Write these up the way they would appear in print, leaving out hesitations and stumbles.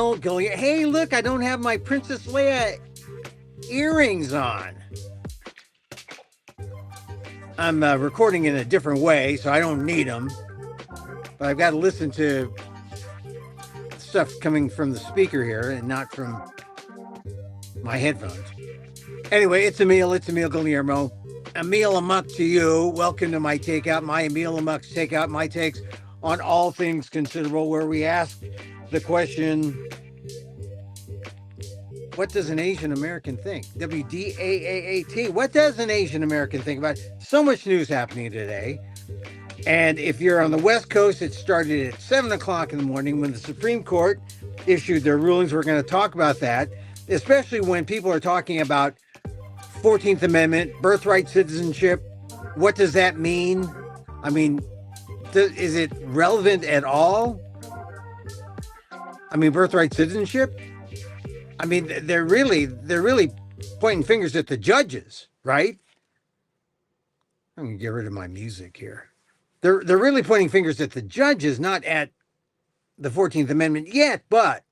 Emil going, hey, look, I don't have my Princess Leia earrings on. I'm recording in a different way, so I don't need them. But I've got to listen to stuff coming from the speaker here and not from my headphones. Anyway, it's Emil Guillermo. Emil Amok to you. Welcome to my takeout, my Emil Amok's takeout, my takes on all things considerable, where we ask the question, what does an Asian American think? WDAAAT. What does an Asian American think about it? So much news happening today. And if you're on the West Coast, it started at 7 o'clock in the morning when the Supreme Court issued their rulings. We're going to talk about that, especially when people are talking about 14th Amendment, birthright citizenship. What does that mean? I mean, is it relevant at all? I mean, birthright citizenship? I mean, they're really pointing fingers at the judges, right? I'm going to get rid of my music here. They're really pointing fingers at the judges, not at the 14th Amendment yet, but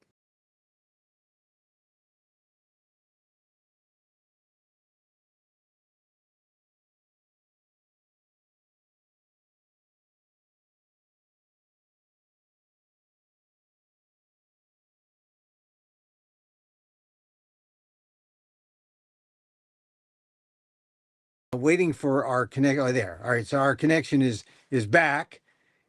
waiting for our connection. Oh, there. All right. So our connection is back,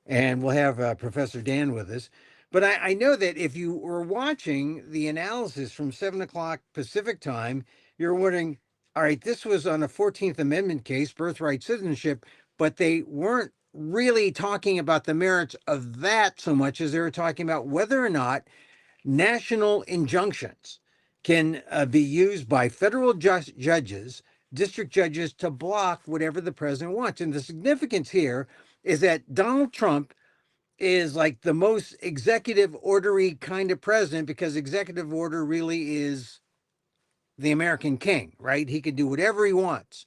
and we'll have Professor Dan with us. But I know that if you were watching the analysis from 7 o'clock Pacific time, you're wondering, all right, this was on a 14th Amendment case, birthright citizenship, but they weren't really talking about the merits of that so much as they were talking about whether or not national injunctions can be used by federal judges, district judges, to block whatever the president wants. And the significance here is that Donald Trump is like the most executive ordery kind of president, because executive order really is the American king, right? He can do whatever he wants.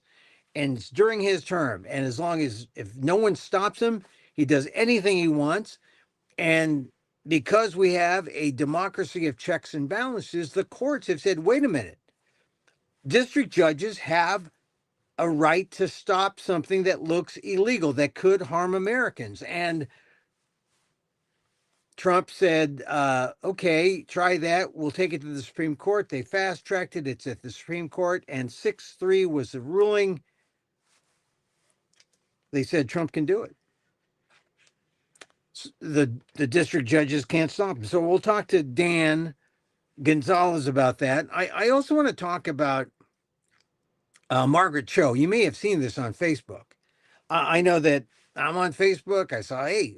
And it's during his term. And as long as, if no one stops him, he does anything he wants. And because we have a democracy of checks and balances, the courts have said, wait a minute, district judges have a right to stop something that looks illegal, that could harm Americans. And Trump said, okay, try that. We'll take it to the Supreme Court. They fast tracked it. It's at the Supreme Court. And 6-3 was the ruling. They said Trump can do it. The district judges can't stop him. So we'll talk to Dan Gonzalez about that. I also want to talk about Margaret Cho. You may have seen this on Facebook. I know that I'm on Facebook. I saw, hey,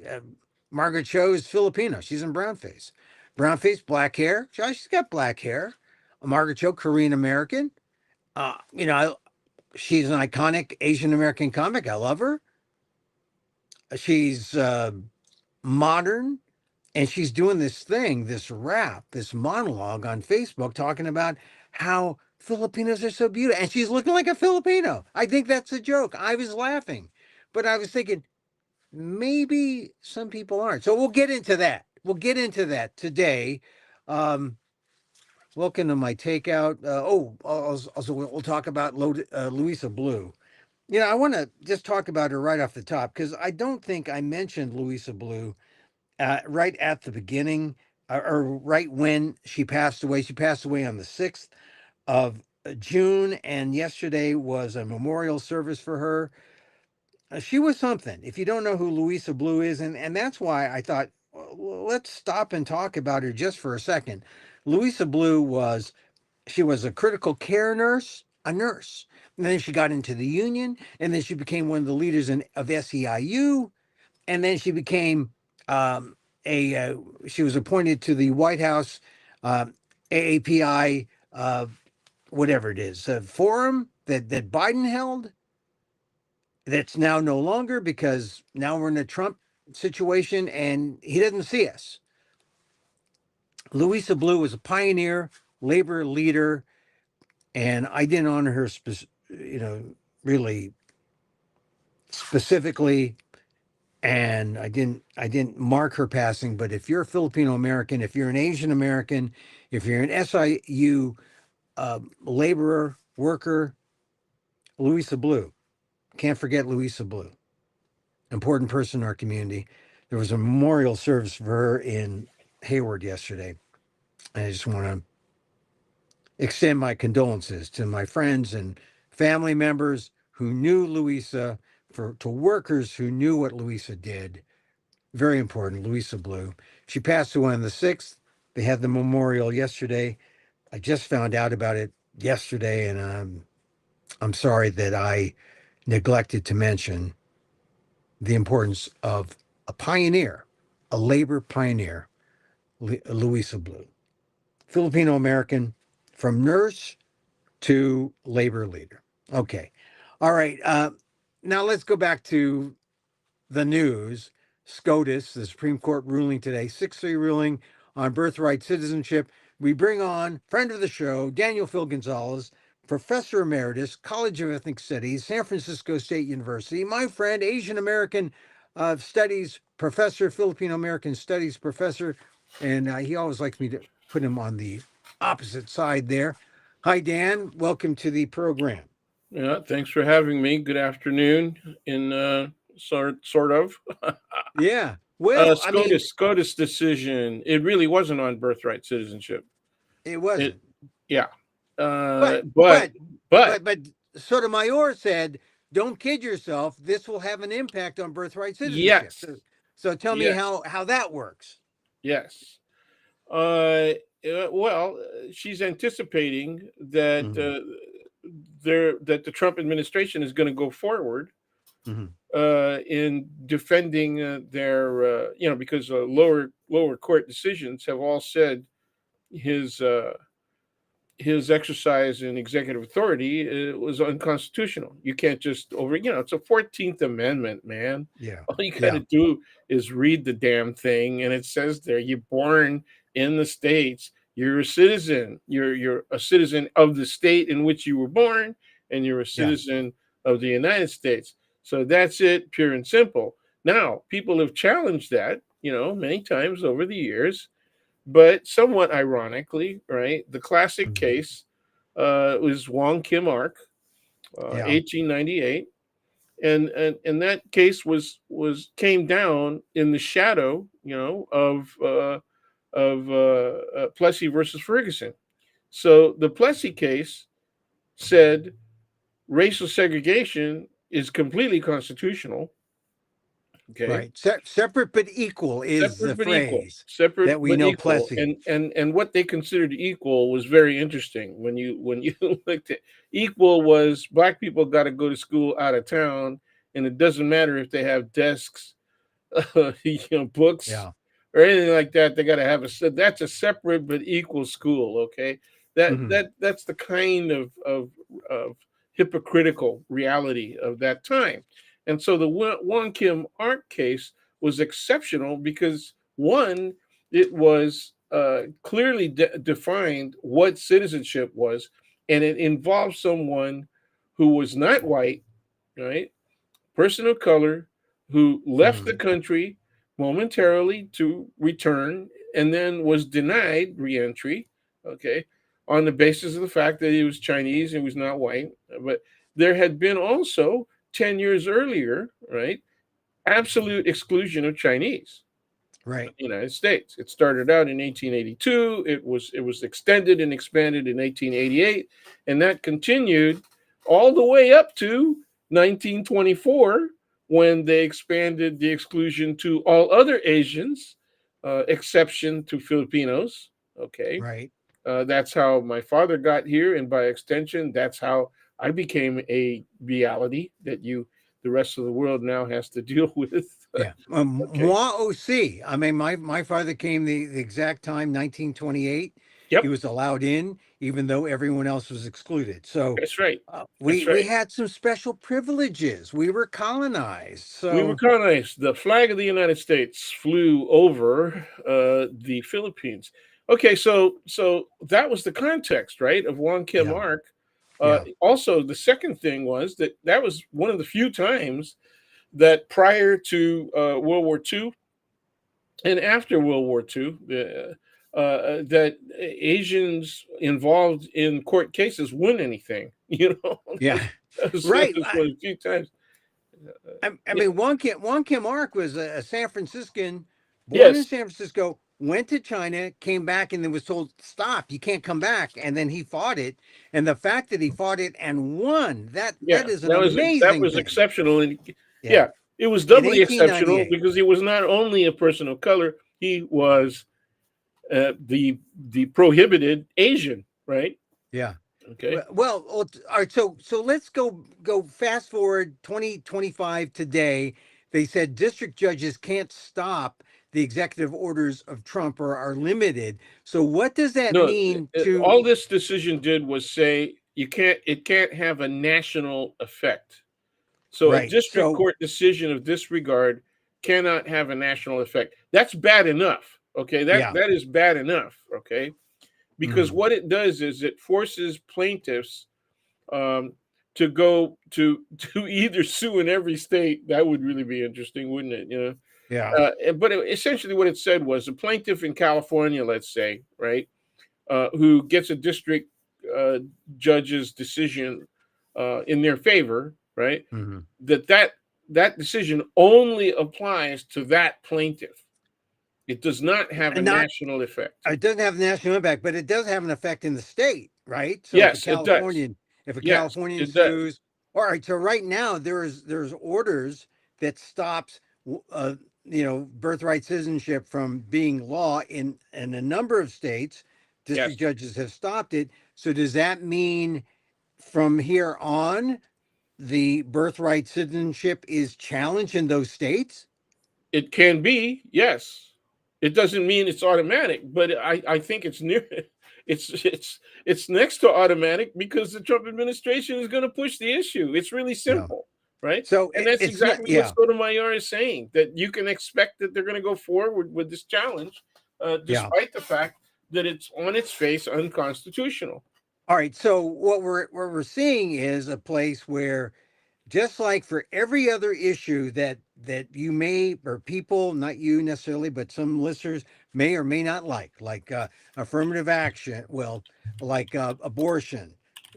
Margaret Cho is Filipino. She's in brownface. Brownface, black hair. She's got black hair. Margaret Cho, Korean American. She's an iconic Asian American comic. I love her. She's modern. And she's doing this thing, this rap, this monologue on Facebook talking about how Filipinos are so beautiful. And she's looking like a Filipino. I think that's a joke. I was laughing. But I was thinking, maybe some people aren't. So we'll get into that. We'll get into that today. Welcome to my takeout. Also, we'll talk about Louisa Blue. I want to just talk about her right off the top, because I don't think I mentioned Louisa Blue right at the beginning, or right when she passed away. She passed away on the 6th of June, and yesterday was a memorial service for her. She was something. If you don't know who Louisa Blue is, and that's why I thought, well, let's stop and talk about her just for a second. Louisa Blue was a critical care nurse, a nurse. And then she got into the union, and then she became one of the leaders of SEIU, and then she became she was appointed to the White House AAPI, whatever it is, forum that Biden held. That's now no longer, because now we're in a Trump situation and he doesn't see us. Louisa Blue was a pioneer, labor leader, and I didn't honor her, really specifically. and I didn't mark her passing. But if you're a Filipino American, if you're an Asian American, if you're an SIU laborer, worker, Louisa Blue, can't forget Louisa Blue, important person in our community. There was a memorial service for her in Hayward yesterday, and I just want to extend my condolences to my friends and family members who knew Louisa, for to workers who knew what Louisa did. Very important, Louisa Blue. She passed away on the 6th. They had the memorial yesterday. I just found out about it yesterday, and I'm sorry that I neglected to mention the importance of a pioneer, a labor pioneer, Louisa Blue, Filipino American, from nurse to labor leader. Okay. All right. Now let's go back to the news. SCOTUS, the Supreme Court ruling today, 6-3 ruling on birthright citizenship. We bring on friend of the show, Daniel Phil Gonzalez, professor emeritus, College of Ethnic Studies, San Francisco State University, my friend, Asian American Studies professor, Filipino American Studies professor, and he always likes me to put him on the opposite side there. Hi, Dan. Welcome to the program. Yeah, thanks for having me. Good afternoon. In sort of Yeah. Well, I mean, SCOTUS decision. It really wasn't on birthright citizenship. it It wasn't. yeah, But but but but but Sotomayor said, "Don't kid yourself. This will have an impact on birthright citizenship." yes, So tell me yes, how that works. yes. Uh, well, she's anticipating that Hmm. that the Trump administration is going to go forward Hmm. in defending their because lower court decisions have all said his uh, his exercise in executive authority was unconstitutional. You can't just it's a 14th Amendment, man. Yeah. All you got to Yeah. do is read the damn thing, and it says there you're born in the states. You're a citizen. You're a citizen of the state in which you were born, and you're a Yeah. citizen of the United States. So that's it, pure and simple. Now, people have challenged that, many times over the years, but somewhat ironically, right? The classic Mhm. case was Wong Kim Ark, Yeah. 1898, and that case was came down in the shadow, of Plessy versus Ferguson. So the Plessy case said racial segregation is completely constitutional. Okay, Right. Separate but equal is the separate but equal, phrase separate that we but know equal, Plessy. and what they considered equal was very interesting. When you looked at equal, was black people got to go to school out of town, and it doesn't matter if they have desks, books Yeah. or anything like that. They got to have that's a separate but equal school. Okay, Hmm. that's the kind of hypocritical reality of that time. And so the Won Kim Ark case was exceptional because one, it was clearly defined what citizenship was, and it involved someone who was not white, right? Person of color who left the Hmm. country momentarily to return and then was denied reentry, okay, on the basis of the fact that he was Chinese and was not white. But there had been also 10 years earlier, right, absolute exclusion of Chinese Right. the United States. It started out in 1882. It was extended and expanded in 1888, and that continued all the way up to 1924 when they expanded the exclusion to all other Asians, exception to Filipinos. Okay, Right. that's how my father got here, and by extension, that's how I became a reality that the rest of the world now has to deal with. Yeah. Okay. Moi aussi. I mean, my father came the exact time, 1928. He Yep. was allowed in, even though everyone else was excluded. So That's right. we That's we right. had some special privileges. We were colonized. We were So colonized. The flag of the United States flew over the Philippines. Okay, so that was the context, right, of Wong Kim yeah, Ark. yeah. Also, the second thing was that was one of the few times that prior to World War II and after World War II, that Asians involved in court cases win anything. You know, Yeah. that Right. was one of the few times. I Yeah. mean, Wong Kim Ark was a San Franciscan, born in Yes. San Francisco, went to China, came back, and then was told, "Stop, you can't come back." And then he fought it, and the fact that he fought it and won, that Yeah. is an That amazing was thing. exceptional, and Yeah, yeah, it was in doubly exceptional 1898. because he was not only a person of color; he was the prohibited Asian. Right. Yeah. Okay. All right. So let's go fast forward 2025 today. They said district judges can't stop the executive orders of Trump or are limited. So what does that No, mean to all this decision did was say you can't. It can't have a national effect. So a right? district So court decision of this regard cannot have a national effect. That's bad enough. Okay, yeah. that is bad enough. Okay, because Mhm. what it does is it forces plaintiffs um, to go to either sue in every state. That would really be interesting, wouldn't it? You know. Yeah. But essentially, what it said was a plaintiff in California, let's say, right, who gets a district uh, judge's decision in their favor, right, Mhm. that that decision only applies to that plaintiff. It does not have a And not national effect. it doesn't have national impact, but it does have an effect in the state, right? So Yes, it does. If a Yes, Californian it does. sues, all right. So right now there's orders that stops birthright citizenship from being law in a number of states. District Yes, judges have stopped it. So does that mean from here on the birthright citizenship is challenged in those states? it can be. Yes, it doesn't mean it's automatic, but I think it's near. It's next to automatic because the Trump administration is going to push the issue. It's really Yeah. simple, right? So And that's it's not. exactly what Yeah. Sotomayor is saying, that you can expect that they're going to go forward with this challenge, Yeah. despite the fact that it's on its face unconstitutional. All right. So what we're seeing is a place where, just like for every other issue that you may or people, not you necessarily, but some listeners may or may not like affirmative action, well, like abortion,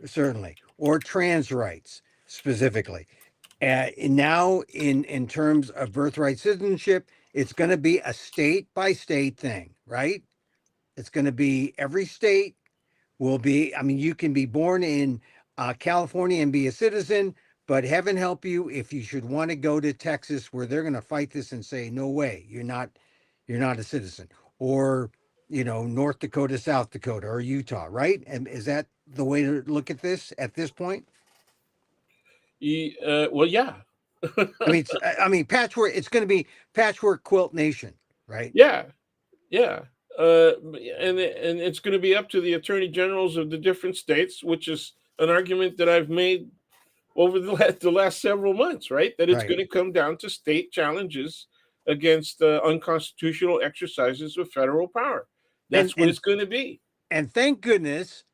certainly, or trans rights specifically. And now, in terms of birthright citizenship, it's going to be a state by state thing, right? It's going to be every state will be, I mean, you can be born in California and be a citizen, but heaven help you if you should want to go to Texas where they're going to fight this and say, no way, you're not a citizen. Or, North Dakota, South Dakota, or Utah, right? And is that the way to look at this at this point? Well, yeah, I mean, patchwork, it's going to be patchwork quilt nation, right? yeah, yeah. And it's going to be up to the attorney generals of the different states, which is an argument that I've made over the last several months, right? That it's Right. going to come down to state challenges against unconstitutional exercises of federal power. And, That's what and, it's going to be. and thank goodness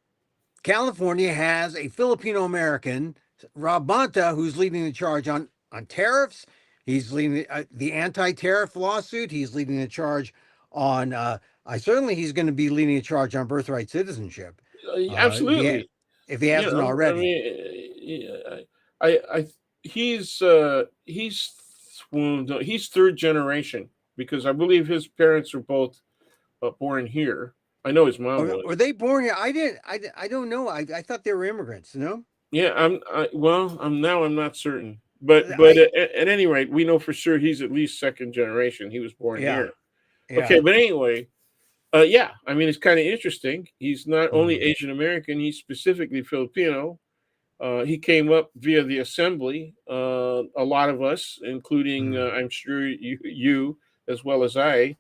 California has a Filipino American, Rob Bonta, who's leading the charge on tariffs. He's leading the anti-tariff lawsuit. He's leading the charge on. I certainly he's going to be leading a charge on birthright citizenship. If he Absolutely, if he you hasn't know. I already. mean, I he's well, no, he's third generation because I believe his parents were both born here. I know his mom Or was. were they born here? I didn't. I don't know. I thought they were immigrants. No. Yeah, well, I'm not certain, but I at any rate, we know for sure he's at least second generation. He was born yeah here. Okay, yeah. but anyway, yeah, I mean it's kind of interesting. He's not only Mhm. Asian American; he's specifically Filipino. He came up via the assembly. A lot of us, including Mhm. I'm sure you as well as I,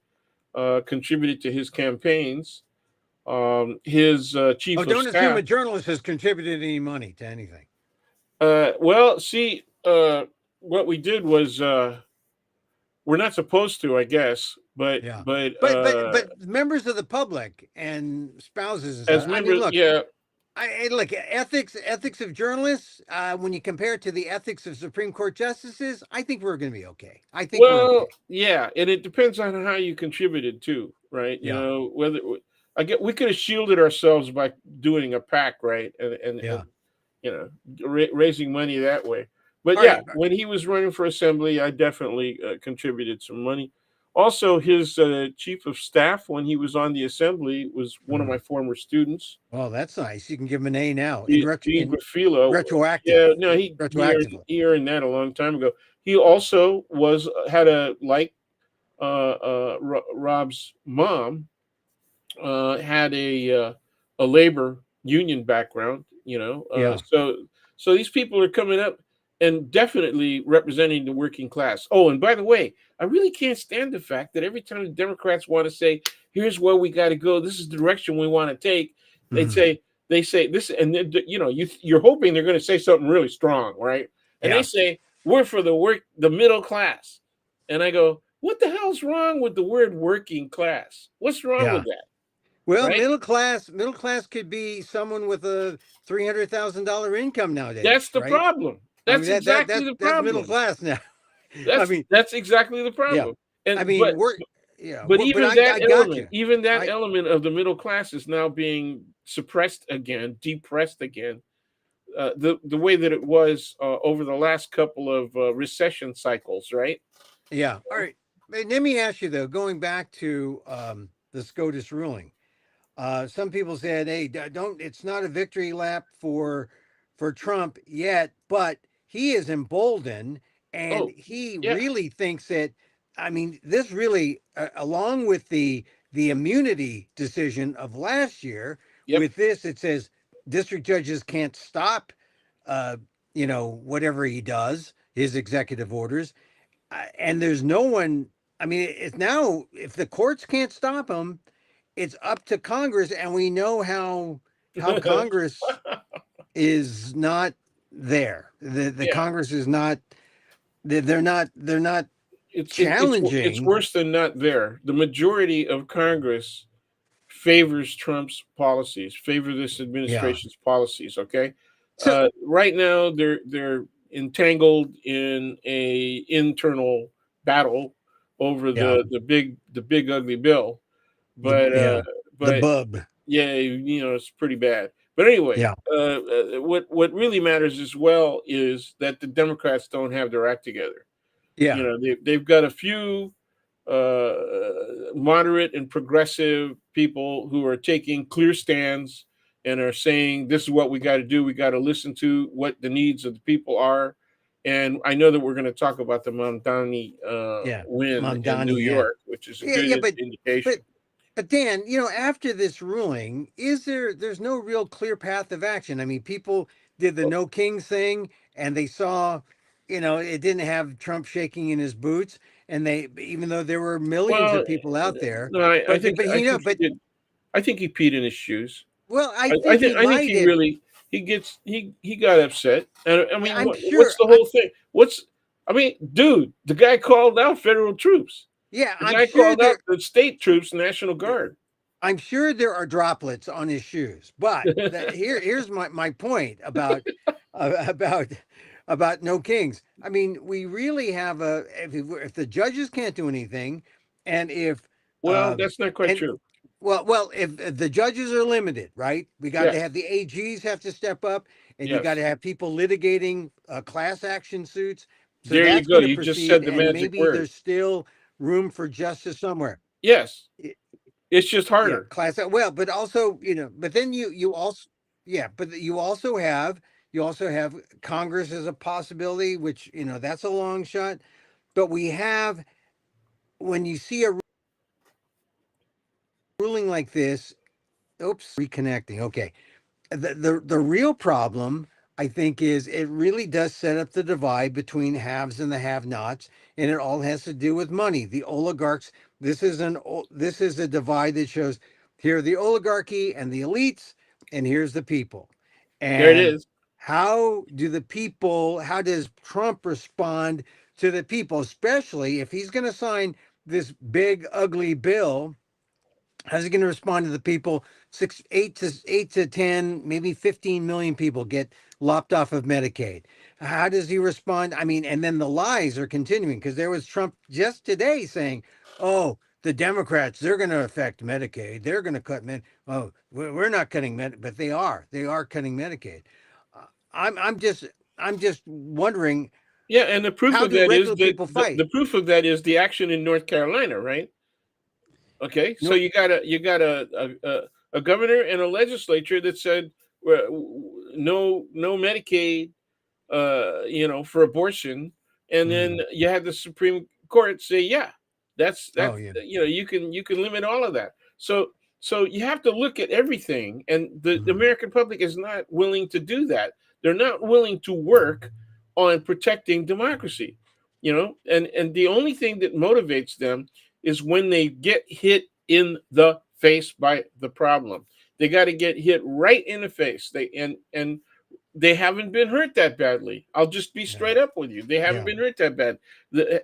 contributed to his campaigns. His Oh, chief of don't assume staff. a journalist has contributed any money to anything. Well, see, what we did was we're not supposed to, I guess, Yeah. but But members of the public and spouses and as stuff. I mean, members, look, yeah, Look, ethics of journalists. When you compare it to the ethics of Supreme Court justices, I think we're going to be okay. I think we're Well, okay. yeah, and it depends on how you contributed too, right? You Yeah, know, whether I get we could have shielded ourselves by doing a pack, right? And yeah. you know, raising money that way. But All yeah, right. when he was running for assembly, I definitely contributed some money. Also, his chief of staff when he was on the assembly was one of Mm. my former students, Well, that's nice. You can give him an A now Dean in Graffilo. retroactive, Yeah, no, retroactively. he earned that a long time ago. He also was had a like Rob's mom had a labor union background, you know. Yeah. So these people are coming up and definitely representing the working class. Oh, and by the way, I really can't stand the fact that every time the Democrats want to say, "Here's where we got to go. This is the direction we want to take," they Mhm. say they say this, and you know, you're hoping they're going to say something really strong, right? And they Yeah. say we're for the middle class, and I go, what the hell's wrong with the word working class? What's wrong with Yeah. that? Well, Right? middle class could be someone with a $300,000 income That's nowadays, the right? problem. I mean That's exactly the that's middle problem. class now. I mean, That's exactly the yeah. problem. I And mean, we're yeah, but but I got you. even that I element of the middle class is now being suppressed again, depressed again. The way that it was over the last couple of recession cycles, right? yeah. All right. But let me ask you though, going back to the SCOTUS ruling. Some people said, "Hey, don't." It's not a victory lap for Trump yet, but he is emboldened, and Oh, he yeah, really thinks that. I mean, this really, along with the immunity decision of last year, yep. with this, it says district judges can't stop, uh, whatever he does, his executive orders, and there's no one. I mean, it's now if the courts can't stop him, it's up to Congress, and we know how Congress is not there. The Yeah, Congress is not. They're not it's challenging. worse than not there. The majority of Congress favors Trump's policies, favor this Yeah. administration's policies. Okay, So right now they're entangled in a internal battle over yeah, the big ugly bill, the but yeah the but bub. yeah, you know it's pretty bad. But anyway, Yeah. what really matters as well is that the Democrats don't have their act together. You Yeah. know they've got a few uh, moderate and progressive people who are taking clear stands and are saying this is what we got to do. We got to listen to what the needs of the people are. And I know that we're going to talk about the Mamdani Yeah. win in New Mamdani. Yeah. York, which is a Yeah. good Yeah. But indication. Dan, after this ruling, there's no real clear path of action. I mean, people did the no kings thing and they saw, it didn't have Trump shaking in his boots, and they, even though there were millions Well, of people out there, no, but but I think he peed in his shoes. well, I think he I think might he have. really he got upset. And I mean, I'm what's sure. the whole thing? What's I mean, dude, the guy called out federal troops. Yeah, The guy called out the state troops, National Guard. I'm sure there are droplets on his shoes, but here's my point about about no kings. I mean, we really have a if the judges can't do anything, and if Well, uh, that's not quite and true. well, if the judges are limited, right? We got to Yes, have the AGs have to step up, and you got yes. to have people litigating class action suits. So There you that's go. going to You just proceed, said the and magic maybe word. there's still room for justice somewhere. Yes, it's just Yeah, harder. class well, but also, but then you also, yeah, but you also have Congress as a possibility, which, that's a long shot. But we have, when you see a ruling like this, oops, reconnecting. Okay. The real problem, I think, is it really does set up the divide between haves and the have-nots, and it all has to do with money. The oligarchs. This is a divide that shows here are the oligarchy and the elites, and here's the people. There it And is. how does Trump respond to the people, especially if he's going to sign this big ugly bill How's he going to respond to the people? 8 to 10, maybe 15 million people get lopped off of Medicaid. How does he respond? I mean, and then the lies are continuing because there was Trump just today saying, "Oh, the Democrats, they're going to affect Medicaid. They're going to cut Med. Oh, we're not cutting Med, but they are. They are cutting Medicaid." Uh, I'm just wondering, Yeah, and the proof how of do that is regular that people fight? the proof of that is the action in North Carolina, right? Okay, so No, you got a governor and a legislature that said, well, no Medicaid, for abortion, and then mm, you had the Supreme Court say, yeah, oh that's yeah, you can limit all of that. So you have to look at everything, and the mm, American public is not willing to do that. They're not willing to work on protecting democracy, and the only thing that motivates them is when they get hit in the face by the problem. They got to get hit right in the face. They haven't been hurt that badly. I'll just be yeah, straight up with you. They haven't yeah, been hurt that bad.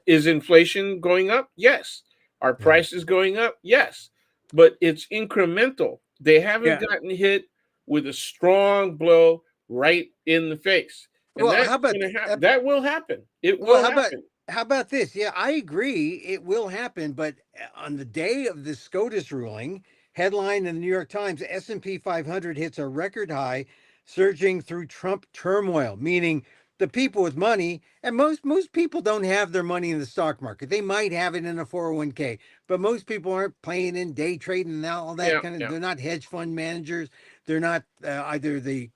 Is inflation going up? Yes. Are yeah, prices going up? Yes. But it's incremental. They haven't yeah. gotten hit with a strong blow right in the face. And Well, that's how about going to happen. That will happen. It well, will happen. how about this? Yeah, I agree. It will happen, but on the day of the SCOTUS ruling, headline in the New York Times, S&P 500 hits a record high, surging through Trump turmoil, meaning the people with money, and most people don't have their money in the stock market. They might have it in a 401k, but most people aren't playing in day trading and all that Yeah, kind of. yeah. They're not hedge fund managers. They're not either the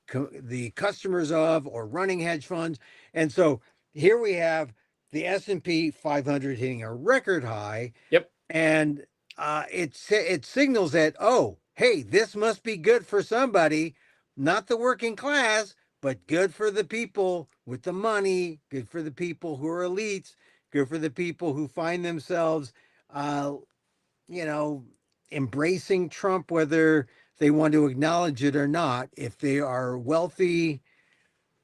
customers of or running hedge funds, and so here we have the S&P 500 hitting a record high, Yep. and it signals that, oh, hey, this must be good for somebody, not the working class, but good for the people with the money, good for the people who are elites, good for the people who find themselves uh you know embracing Trump, whether they want to acknowledge it or not. If they are wealthy,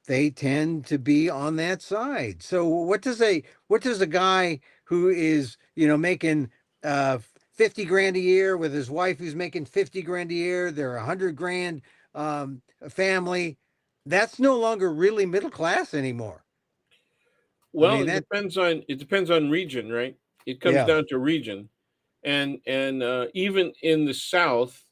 they tend to be on that side. So what does a guy who is, making 50 grand a year, with his wife who's making 50 grand a year, they're 100 grand a family, that's no longer really middle class anymore. I Well, mean it that depends on it depends on region, right? It comes yeah, down to region, and even in the South,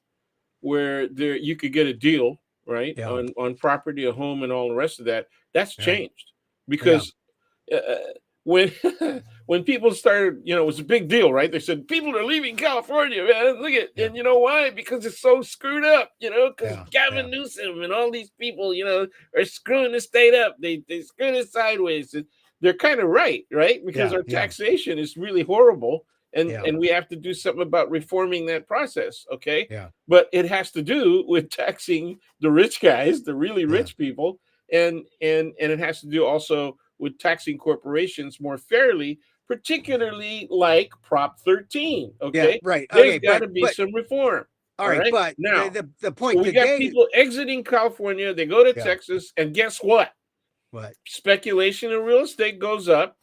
where there you could get a deal, right, yeah, on property, a home, and all the rest of that. That's right, changed yeah, because when when people started, it was a big deal, right? They said people are leaving California, man. Look at, yeah, and you know why? Because it's so screwed up, because yeah, yeah, Gavin Newsom and all these people, are screwing the state up. They screwed it sideways. And they're kind of right? Because yeah, our yeah, taxation is really horrible, and yeah, and we have to do something about reforming that process, okay? yeah, But it has to do with taxing the rich guys, the really yeah, rich people, and it has to do also with taxing corporations more fairly, particularly like Prop 13. yeah, Okay, right, there's okay, got but to be some reform. all All right, right, but the now, the, the so point we got today, people exiting California, they go to yeah, Texas, and guess what? what, Speculation in real estate goes up,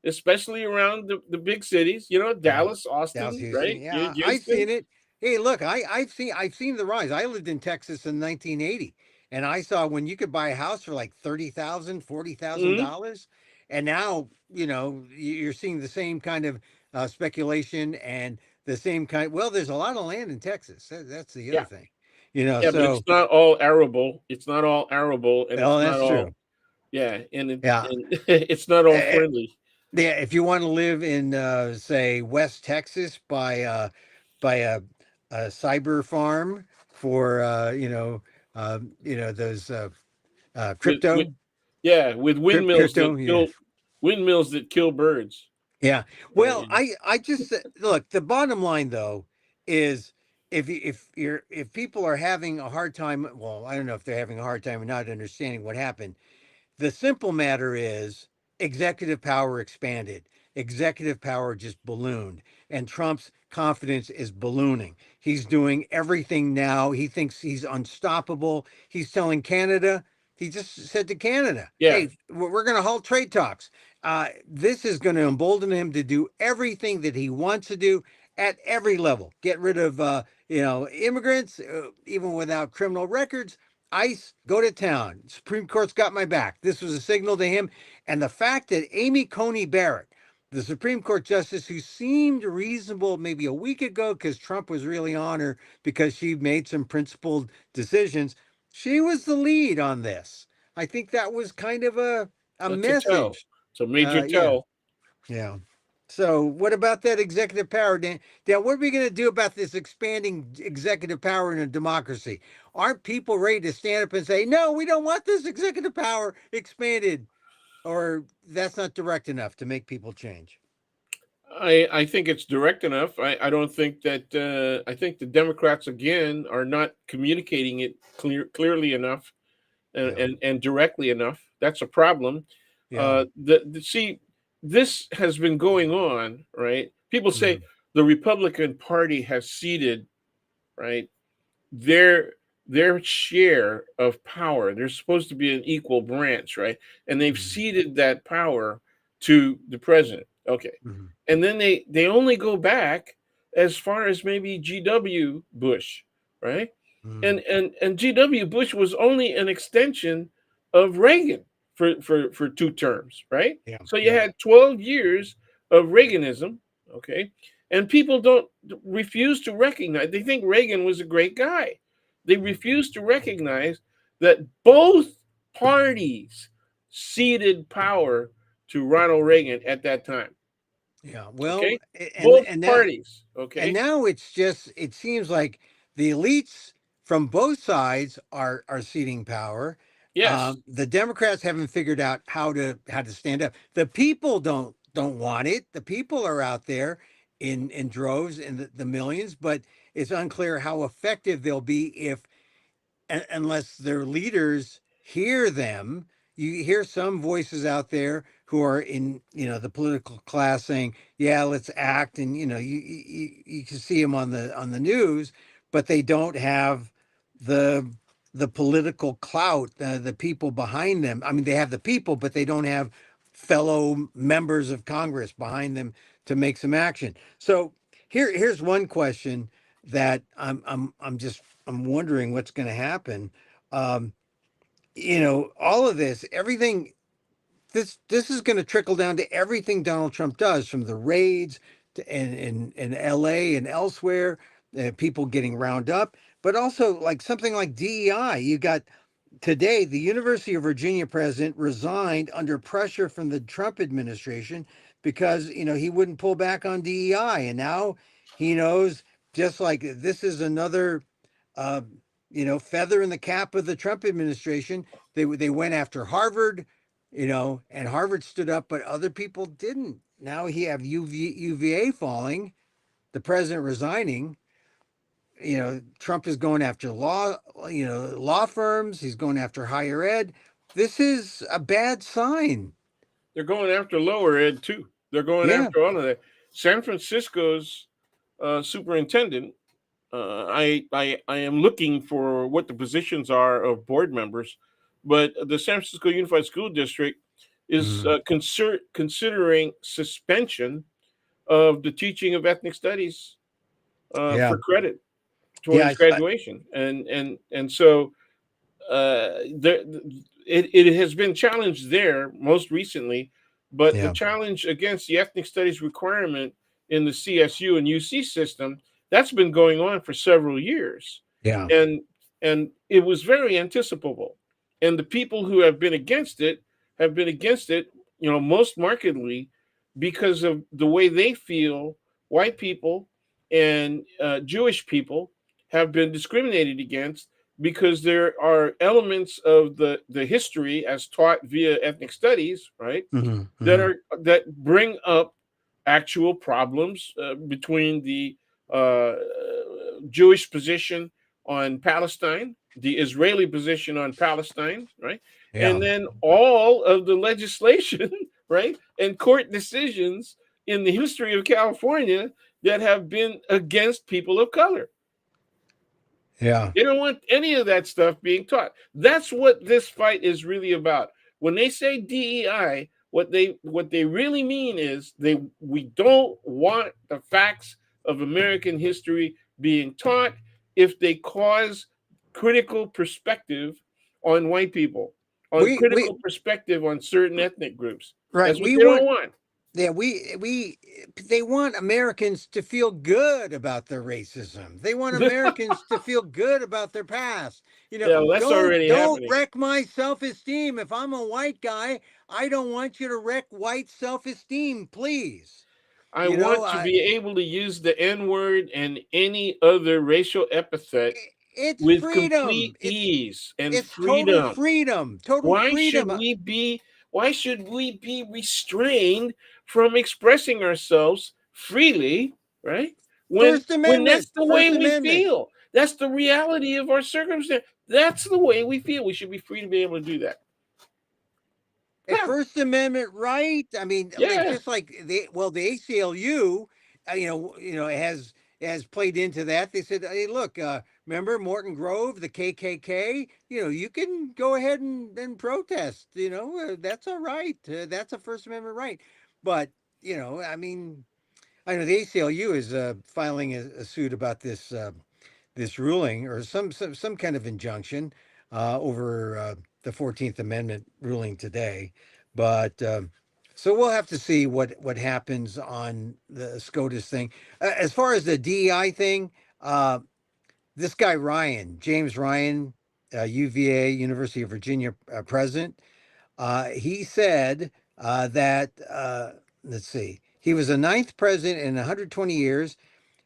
especially around the big cities, yeah, Dallas, Dallas, Austin, Houston. right? Yeah, I've seen Houston. it. Hey, look, I've seen the rise. I lived in Texas in 1980, and I saw when you could buy a house for like 30,000, forty thousand Mhm. dollars, and now you're seeing the same kind of speculation and the same kind. Well, there's a lot of land in Texas. That's the other Yeah, thing, yeah, but it's So not all arable. It's not all arable, and it's well, not that's all, true. yeah, Yeah. and it's not all Eh, friendly. Yeah, if you want to live in say West Texas by a cyber farm for those With crypto Yeah, with crypto, yeah. windmills that kill birds. Yeah. Well, Right. I just look, the bottom line though is, if people are having a hard time, well, I don't know if they're having a hard time or not understanding what happened. The simple matter is executive power expanded. Executive power just ballooned. And Trump's confidence is ballooning. He's doing everything now. He thinks he's unstoppable. He's telling Canada, he just said to Canada, Yeah, hey, we're going to halt trade talks. This is going to embolden him to do everything that he wants to do. at every level. Get rid of immigrants, even without criminal records. ICE, go to town. Supreme Court's got my back. This was a signal to him, and the fact that Amy Coney Barrett, the Supreme Court justice who seemed reasonable maybe a week ago because Trump was really on her because she made some principled decisions, she was the lead on this. I think that was kind of a That's a tell. message. It's a major Yeah, tell. yeah. So, what about that executive power, Dan? Dan, what are we going to do about this expanding executive power in a democracy? Aren't people ready to stand up and say, no, we don't want this executive power expanded? Or that's not direct enough to make people change? I think it's direct enough. I don't think that I think the Democrats again are not communicating it clearly enough Yeah, and directly enough. That's a problem. yeah, See, this has been going on, right? People say mhm, the Republican Party has ceded, right, their their share of power. They're supposed to be an equal branch, right? And they've mhm, ceded that power to the president. Okay. mhm, And then they only go back as far as maybe GW Bush, right? mhm. And GW Bush was only an extension of Reagan for two terms, right? Yeah, So you yeah, had 12 years of Reaganism, okay? And people don't refuse to recognize. They think Reagan was a great guy. They yeah, refuse to recognize that both parties ceded power to Ronald Reagan at that time. yeah. Well, Okay, both and now parties. and Okay, now it's just it seems like the elites from both sides are ceding power. yes, The Democrats haven't figured out how to stand up. The people don't want it. The people are out there in droves in the millions, but it's unclear how effective they'll be if unless their leaders hear them. You hear some voices out there who are in the political class saying, yeah, let's act, and you can see them on the news, but they don't have the the political clout, the people behind them. I mean, they have the people, but they don't have fellow members of Congress behind them to make some action. So here's one question that I'm wondering what's going to happen. Um, all of this, everything, this is going to trickle down to everything Donald Trump does, from the raids to in L.A. and elsewhere, people getting round up, but also like something like DEI. You got today, the University of Virginia president resigned under pressure from the Trump administration because he wouldn't pull back on DEI, and now he knows, just like this is another uh, feather in the cap of the Trump administration. They went after Harvard, and Harvard stood up, but other people didn't. Now he have UVA falling, the president resigning. Trump is going after law firms. He's going after higher ed. This is a bad sign. they're going after lower ed too. They're going Yeah. after all of that. San Francisco's superintendent. I am looking for what the positions are of board members, but the San Francisco Unified School District is Mhm. considering suspension of the teaching of ethnic studies Yeah. for credit Yeah. towards graduation, and so there, it has been challenged there most recently, but the Yeah. challenge against the ethnic studies requirement in the CSU and UC system, that's been going on for several years, Yeah. and and it was very anticipable, and the people who have been against it have been against it, most markedly because of the way they feel white people and Jewish people have been discriminated against because there are elements of the history as taught via ethnic studies, right, Hmm. that Hmm. are that bring up actual problems between the uh, Jewish position on Palestine, the Israeli position on Palestine, right, Yeah. and then all of the legislation, right, and court decisions in the history of California that have been against people of color. Yeah. They don't want any of that stuff being taught. That's what this fight is really about. When they say DEI, what they really mean is we don't want the facts of American history being taught if they cause critical perspective on white people, on We critical perspective on certain ethnic groups. right. That's what We they don't want want. Yeah, we they want Americans to feel good about their racism. They want Americans to feel good about their past. Yeah, well, that's already Don't happening. wreck my self-esteem. If I'm a white guy, I don't want you to wreck white self-esteem, please. I You know, want to be able to use the N word and any other racial epithet it's with freedom. complete ease and It's total freedom. freedom. Total Why should freedom. we be restrained from expressing ourselves freely, right? First When Amendment. that's the way First we Amendment. feel. That's the reality of our circumstance. That's the way we feel. We should be free to be able to do that. A Yeah. First Amendment right. I mean, like Yeah. just like the ACLU, has played into that. They said, hey, look, remember Morton Grove, the KKK? You can go ahead and protest. That's all right. That's a First Amendment right. But I mean, I know the ACLU is filing a suit about this ruling or some kind of injunction over the 14th Amendment ruling today. But so we'll have to see what happens on the SCOTUS thing. As far as the DEI thing, uh, this guy Ryan, James Ryan, UVA, University of Virginia president, he said that, let's see, he was the ninth president in 120 years,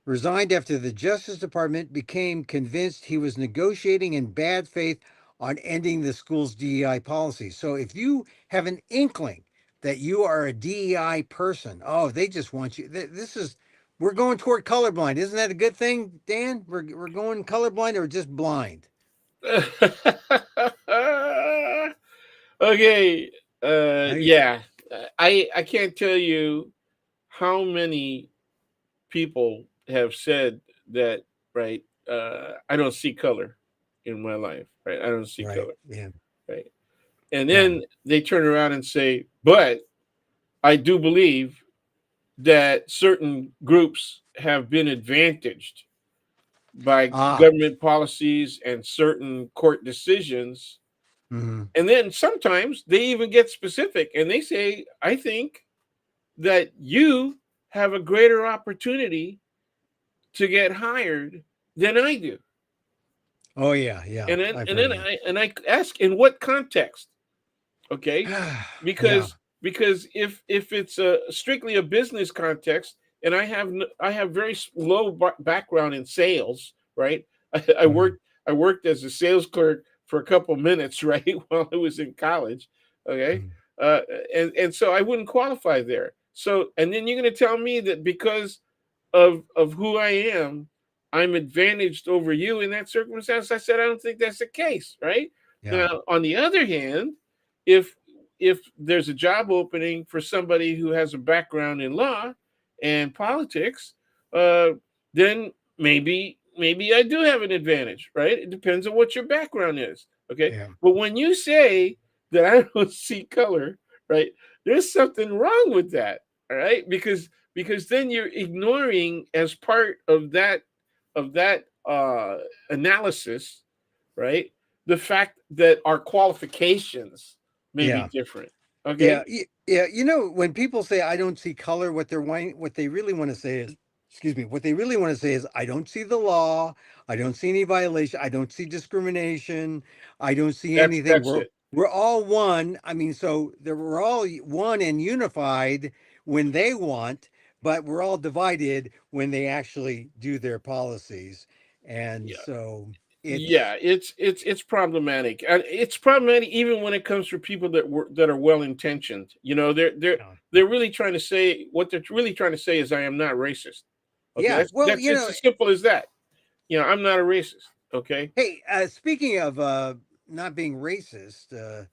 resigned after the Justice Department became convinced he was negotiating in bad faith on ending the school's DEI policy. So if you have an inkling that you are a DEI person, oh, they just want you. We're going toward colorblind. Isn't that a good thing, Dan? We're going colorblind or just blind? Okay. I, Yeah. I can't tell you how many people have said that, right? I don't see color in my life, right? I don't see right. color, Yeah. right? And Yeah. then they turn around and say, but I do believe that certain groups have been advantaged by Ah. government policies and certain court decisions. Mhm. And then sometimes they even get specific and they say, I think that you have a greater opportunity to get hired than I do. Oh yeah. Yeah. I've And heard then that. I ask in what context, okay? Yeah. Because if it's a strictly a business context, and I have very low background in sales, right? I Mhm. worked as a sales clerk for a couple minutes, right, while I was in college, okay, Mhm. uh, and so I wouldn't qualify there. So and then you're going to tell me that because of who I am, I'm advantaged over you in that circumstance. I said I don't think that's the case, right? Yeah. Now, on the other hand, if if there's a job opening for somebody who has a background in law and politics, uh, then maybe I do have an advantage, right? It depends on what your background is, okay? Yeah. But when you say that I don't see color, right? There's something wrong with that, all right? Because then you're ignoring as part of that analysis, right? The fact that our qualifications may be Yeah. different. Yeah, Okay. yeah. When people say I don't see color, what they really want to say is, excuse me, what they really want to say is I don't see the law, I don't see any violation, I don't see discrimination, I don't see anything. That's We're it. we're all one. I mean, so we're all one and unified when they want, but we're all divided when they actually do their policies. And Yeah. so it's Yeah, it's problematic. And it's problematic even when it comes to people that are well intentioned. You know, they're really trying to say what they're really trying to say is I am not racist. Okay, yeah. Well, that's it's as simple as that. You know, I'm not a racist. Okay. hey, speaking of not being racist,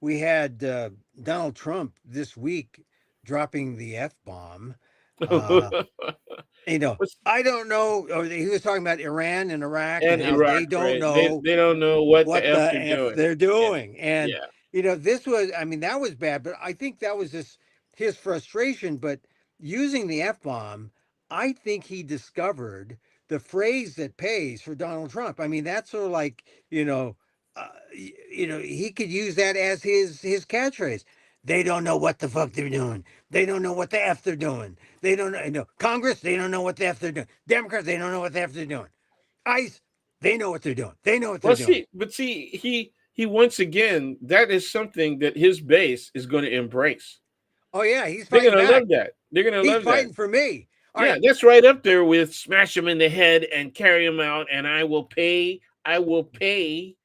we had Donald Trump this week dropping the F bomb. Uh, I don't know. Or he was talking about Iran and Iraq and And how Iraq, they don't right? know They don't know what the what f the they're F doing. they're Yeah, doing. And, yeah. this was, I mean, that was bad, but I think that was just his frustration. But using the F bomb, I think he discovered the phrase that pays for Donald Trump. I mean, that's sort of like, he could use that as his catchphrase. They don't know what the fuck they're doing. They don't know what the f they're doing. They don't know. No, Congress, they don't know what the f they're doing. Democrats, they don't know what the f they're doing. ICE, they know what they're doing. They know what they're Well, doing. see, he once again, that is something that his base is going to embrace. Oh yeah, he's They're fighting going to back. love that. They're going to He's love that. fighting for me. All Yeah, right. that's right up there with smash him in the head and carry him out, and I will pay. I will pay.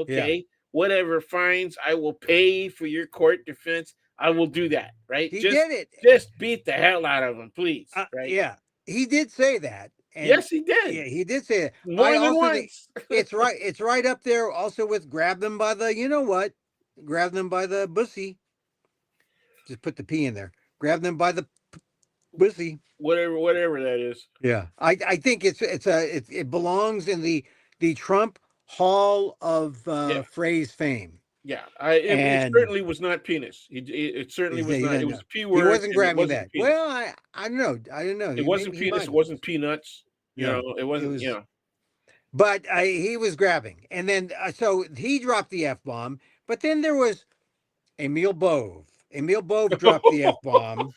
Yeah, Okay, whatever fines I will pay for your court defense. I will do that. Right? he did it. Just beat the hell out of him, please. Right? Yeah, he did say that, and Yes, he did yeah, he did say that. I more than also think once. it's right. It's right up there also with grab them by the, you know what? Grab them by the bussy. Just put the P in there. Grab them by the bussy. Whatever that is. Yeah, I think it belongs in the Trump Hall of Yeah. Phrase fame, Yeah, it and certainly was not penis. It certainly was he not. It doesn't was know. a p He word, wasn't and it grabbing wasn't that. penis. Well, I don't know. I don't know. It He wasn't maybe he penis. might It have. wasn't peanuts. No, It it wasn't. was. But he was grabbing, and then so he dropped the f bomb. But then there was Emil Bove. Emil Bove dropped the f bomb,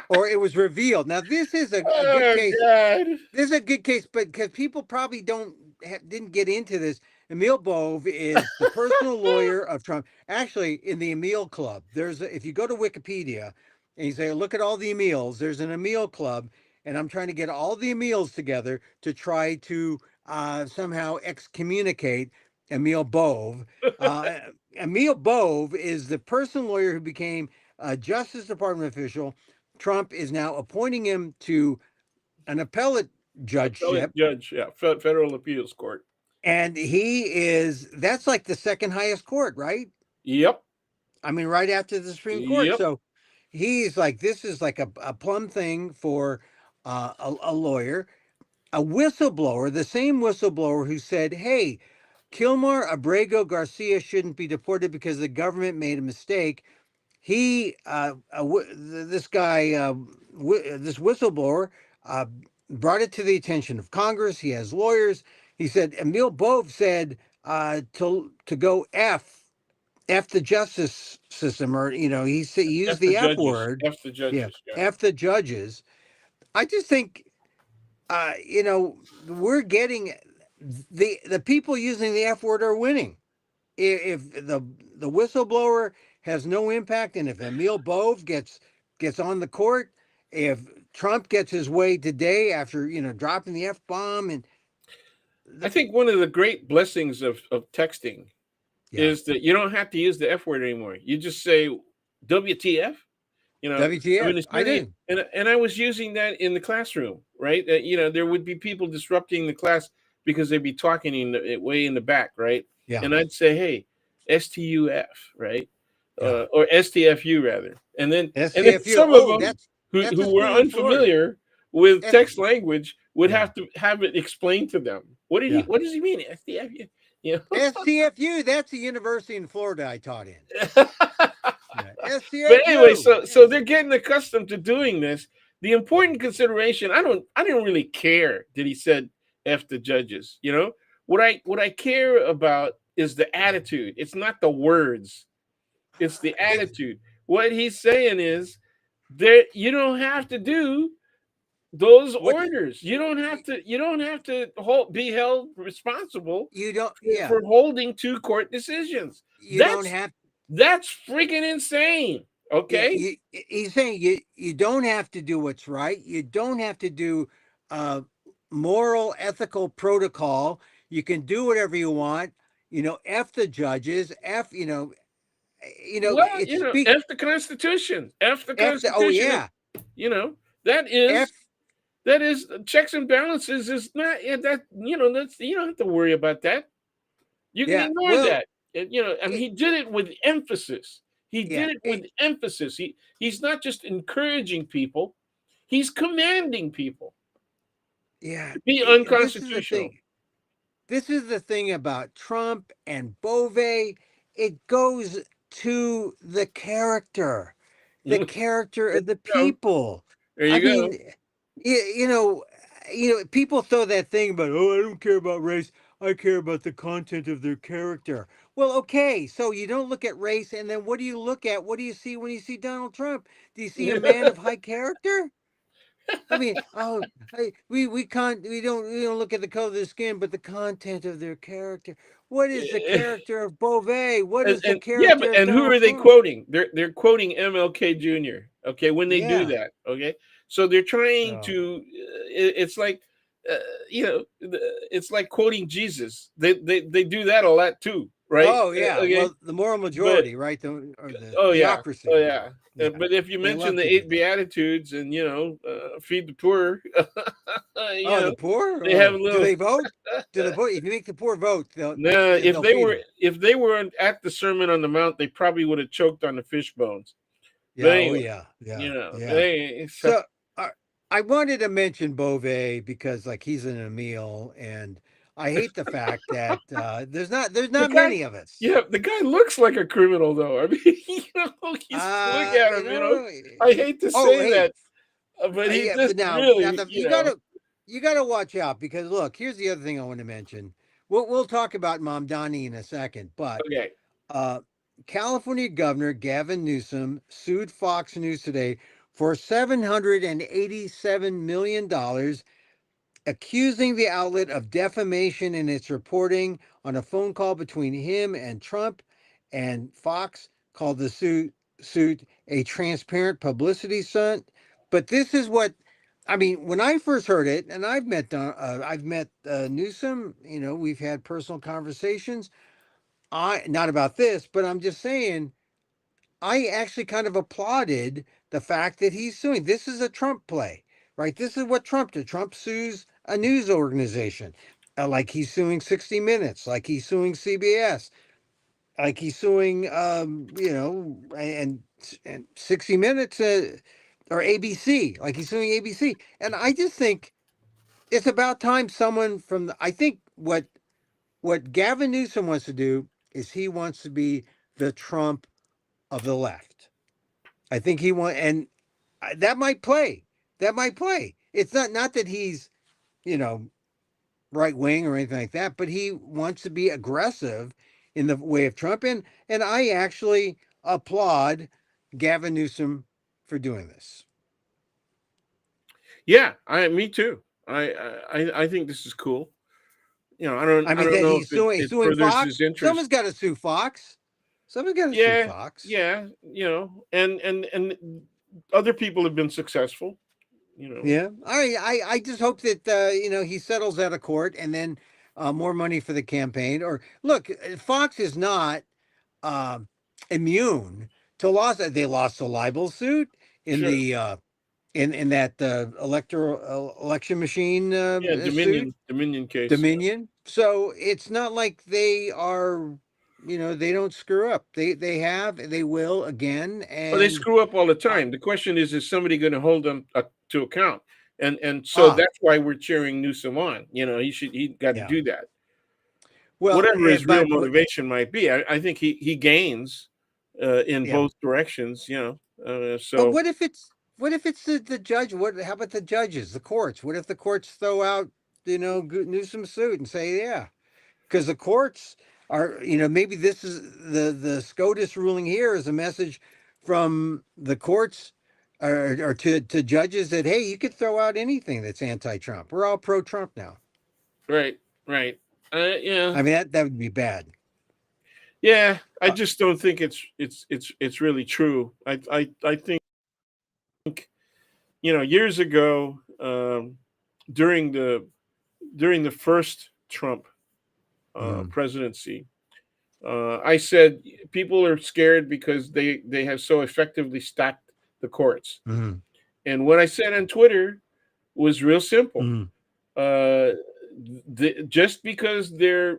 or it was revealed. Now this is a good Oh case. God! This is a good case, but because people probably didn't get into this. Emil Bove is the personal lawyer of Trump. Actually, in the Emil Club, if you go to Wikipedia and you say look at all the Emils, there's an Emil Club, and I'm trying to get all the Emils together to try to somehow excommunicate Emil Bove. Uh, Emil Bove is the personal lawyer who became a Justice Department official. Trump is now appointing him to an appellate Appellate judgeship, judge, yeah, federal appeals court. and that's like the second highest court, right? Yep, I mean, right after the Supreme Court. yep. So he's like, this is like a plum thing for a lawyer, a whistleblower, the same whistleblower who said, hey, Kilmar Abrego Garcia shouldn't be deported because the government made a mistake. This guy, this whistleblower, uh, brought it to the attention of Congress. He has lawyers. He said Emil Bove said to go f the justice system, or he used F the the f judges. word. F the Yeah, judges. Yeah. f the judges. I just think we're getting the people using the f word are winning. If the whistleblower has no impact, and if Emil Bove gets on the court, if Trump gets his way today after dropping the f bomb, and I the, think one of the great blessings of texting yeah, is that you don't have to use the F word anymore. You just say WTF. I WTF? mean, it's I funny, do. and I was using that in the classroom, right? There would be people disrupting the class because they'd be talking way in the back, right? Yeah, And I'd say, "Hey, STUF," right, yeah. or STFU rather, and then STFU. some of Oh, them that's a who were school in Florida. unfamiliar with S, text language would yeah, have to have it explained to them. yeah. What does he mean, STFU? You STFU. That's a university in Florida I taught in. know. Yeah, But anyway, STFU. so they're getting accustomed to doing this. The important consideration, I didn't really care that he said F the judges. What I care about is the attitude. It's not the words. It's the It's attitude. What he's saying is that you don't have to do those what orders. You don't have to be held responsible you don't. Yeah, for holding two court decisions. you don't That's have. that's freaking insane. Yeah, Okay? he's saying you don't have to do what's right. You don't have to do uh, moral, ethical protocol. You can do whatever you want. F the judges. Well, It's speak. F the Constitution. F the Oh Constitution. yeah, You know, that is F. that is checks and balances is not that that's you don't have to worry about that. You can Yeah. ignore Well, that. I mean, it, he did it with emphasis. He yeah. did it with emphasis. He's not just encouraging people; he's commanding people Yeah. to be This is the unconstitutional. thing. This is the thing about Trump and Bove. It goes to the character There of the you go. people. There I you mean, go. you know, people throw that thing about, oh, I don't care about race. I care about the content of their character. Well, okay, so you don't look at race, and then what do you look at? What do you see when you see Donald Trump? Do you see a man of high character? I mean, oh, we don't look at the color of their skin, but the content of their character. What is the character of Beauvais? What is the And yeah, but character of and who Donald are they Trump? quoting? They're quoting MLK Jr. Okay, when they do Yeah. that, okay, so they're trying Oh. to. It's like, uh, it's like quoting Jesus. They do that a lot too, right? Oh yeah. Okay, Well, the moral but majority, right? Or the oh yeah, oh theocracy. yeah. Yeah. But if you They mention love the to do eight that. beatitudes and feed the poor, Oh, the poor? they have a Oh, do little. they vote? Do the poor? If you make the poor vote, No, they'll feed them. if they were at the Sermon on the Mount, they probably would have choked on the fish bones. But Yeah. Oh anyway, yeah. Yeah. Yeah. they so So uh, I wanted to mention Beauvais because like he's an Emil, and I hate the fact that there's the not guy, many of us. yeah, the guy looks like a criminal though. I mean, he's look at You him. know. I hate to Oh, say hey, that, but he yeah, just but now really, you gotta watch out because look, here's the other thing I want to mention. We'll talk about Mamdani in a second, but okay. uh, California Governor Gavin Newsom sued Fox News today for $787 million, accusing the outlet of defamation in its reporting on a phone call between him and Trump. And Fox called the suit a transparent publicity stunt. But this is what I mean. When I first heard it, and I've met Newsom. We've had personal conversations. I not about this, but I'm just saying I actually kind of applauded the fact that he's suing. This is a Trump play, right? This is what Trump did. Trump sues a news organization, like he's suing 60 Minutes, like he's suing CBS, like he's suing, and 60 Minutes or ABC, like he's suing ABC. And I just think it's about time someone from I think what Gavin Newsom wants to do is he wants to be the Trump of the left. I think he want, and that might play. That might play. It's not that he's you know right wing or anything like that, but he wants to be aggressive in the way of Trump, and I actually applaud Gavin Newsom for doing this. Yeah, I me too. I think this is cool. I I mean don't that know if he's suing it suing furthers Fox. his interest. Someone's got to sue Fox. Someone's got to sue Yeah, Fox. yeah, and other people have been successful. You know, Yeah, I just hope that he settles out of court and then more money for the campaign. Or look, Fox is not um immune to loss. They lost a libel suit in sure. the in that electoral election machine Yeah, suit, Dominion case. Yeah. Dominion. So it's not like they are, they don't screw up. They will again, Well, they and screw up all the uh, time. The question is somebody going to hold them to account? And so ah that's why we're cheering Newsom on. He got to yeah. do that. Well, Whatever his real but motivation might be, I think he gains in yeah. both directions. But So what if it's the judge? What how about the judges, the courts? What if the courts throw out Newsom's suit and say yeah, because the courts are maybe this is the SCOTUS ruling here is a message from the courts or to judges that hey, you could throw out anything that's anti-Trump. We're all pro-Trump now. right, right, yeah, I mean that would be bad. yeah. I Uh, just don't think it's really true. I think years ago, during the during the first Trump mm, presidency, I said people are scared because they have so effectively stacked the courts. mm, And what I said on Twitter was real simple. mm, Uh, just because they're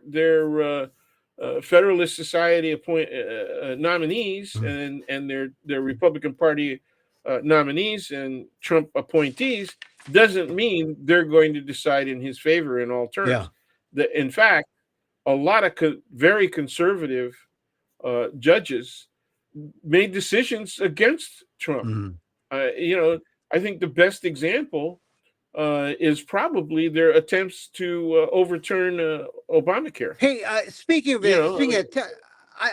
Federalist Society appoint nominees mm. and they're Republican Party nominees and Trump appointees doesn't mean they're going to decide in his favor in all Yeah. terms. In fact, a lot of very conservative judges made decisions against Trump. Mm, I think the best example is probably their attempts to overturn Obamacare. Hey, speaking of You it, know, I speaking mean, of,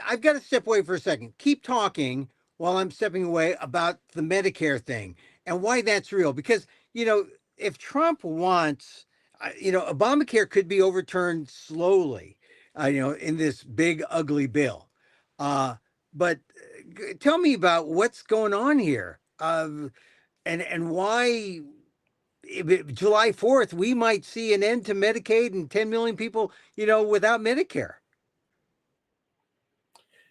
I've got to step away for a second. Keep talking while I'm stepping away about the Medicare thing and why that's real. Because, you know, if Trump wants, Obamacare could be overturned slowly, in this big, ugly bill. Uh, but tell me about what's going on here, and why July 4th, we might see an end to Medicaid and 10 million people, without Medicare.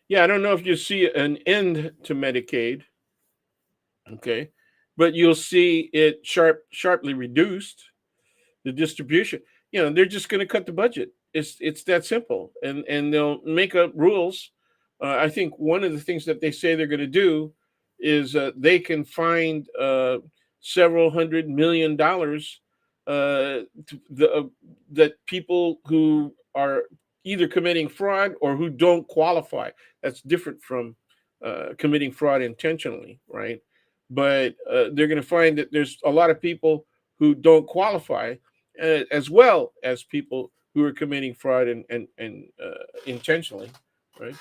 yeah, I don't know if you see an end to Medicaid, okay, but you'll see it sharply reduced, the distribution. They're just going to cut the budget. It's that simple, and they'll make up rules. I think one of the things that they say they're going to do is they can find several $100 million that people who are either committing fraud or who don't qualify. That's different from committing fraud intentionally, right? But they're going to find that there's a lot of people who don't qualify, as well as people who are committing fraud and intentionally, right?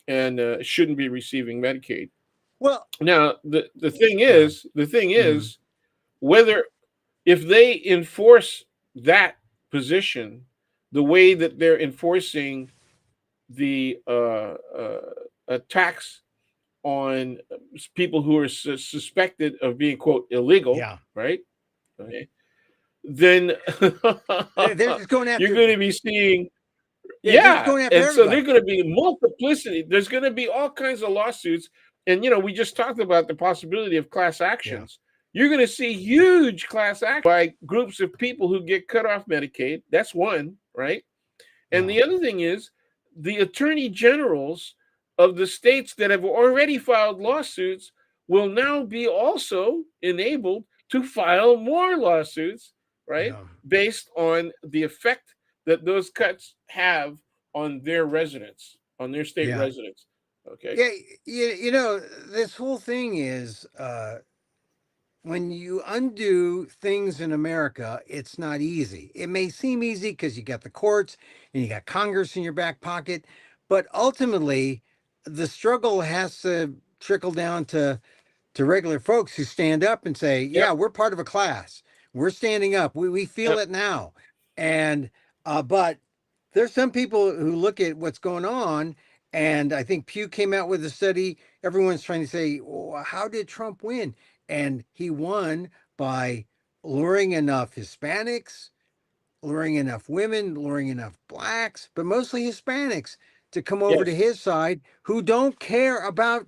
And shouldn't be receiving Medicaid. Well, Now, go ahead. the thing Hmm. is, whether if they enforce that position the way that they're enforcing the tax on people who are suspected of being quote illegal, Yeah. right? Okay, then They're just going you're after, going to be seeing, they're just yeah, going after and so there's everybody. going to be multiplicity. There's going to be all kinds of lawsuits, and we just talked about the possibility of class Yeah. actions. You're going to see huge class actions by groups of people who get cut off Medicaid. That's one, right? And Yeah. the other thing is the attorney generals of the states that have already filed lawsuits will now be also enabled to file more lawsuits, right? Yeah. Based on the effect that those cuts have on their residents, on their state Yeah. residents. Okay. Yeah. This whole thing is, when you undo things in America, it's not easy. It may seem easy because you got the courts and you got Congress in your back pocket, but ultimately, the struggle has to trickle down to regular folks who stand up and say, Yep. "Yeah, we're part of a class. We're standing up. We feel Yep. it now." And but there's some people who look at what's going on, and I think Pew came out with a study. Everyone's trying to say, well, how did Trump win? And he won by luring enough Hispanics, luring enough women, luring enough blacks, but mostly Hispanics to come over to Yes. his side who don't care about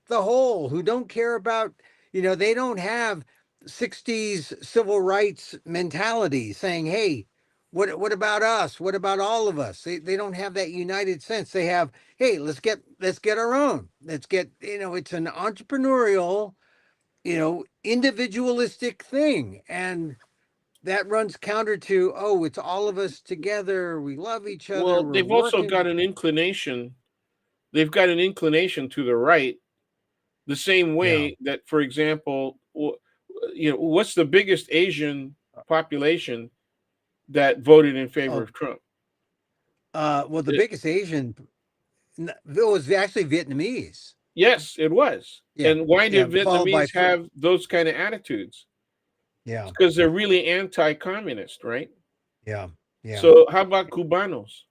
the whole, who don't care about, they don't have 60s civil rights mentality saying, hey, what about us? What about all of us? They don't have that united sense. They have, hey, let's get our own. Let's get, it's an entrepreneurial, individualistic thing. And that runs counter to, oh, it's all of us together. We love each other. Well, We're they've also got working. an inclination. They've got an inclination to the right, the same Yeah. way that, for example, what's the biggest Asian population that voted in favor Oh, of Trump? well, the It, biggest Asian, it was actually Vietnamese. yes, it was. Yeah, And why yeah, did followed by Vietnamese have those kind of attitudes? yeah, Because they're really anti-communist, right? yeah, yeah, So how about Cubanos?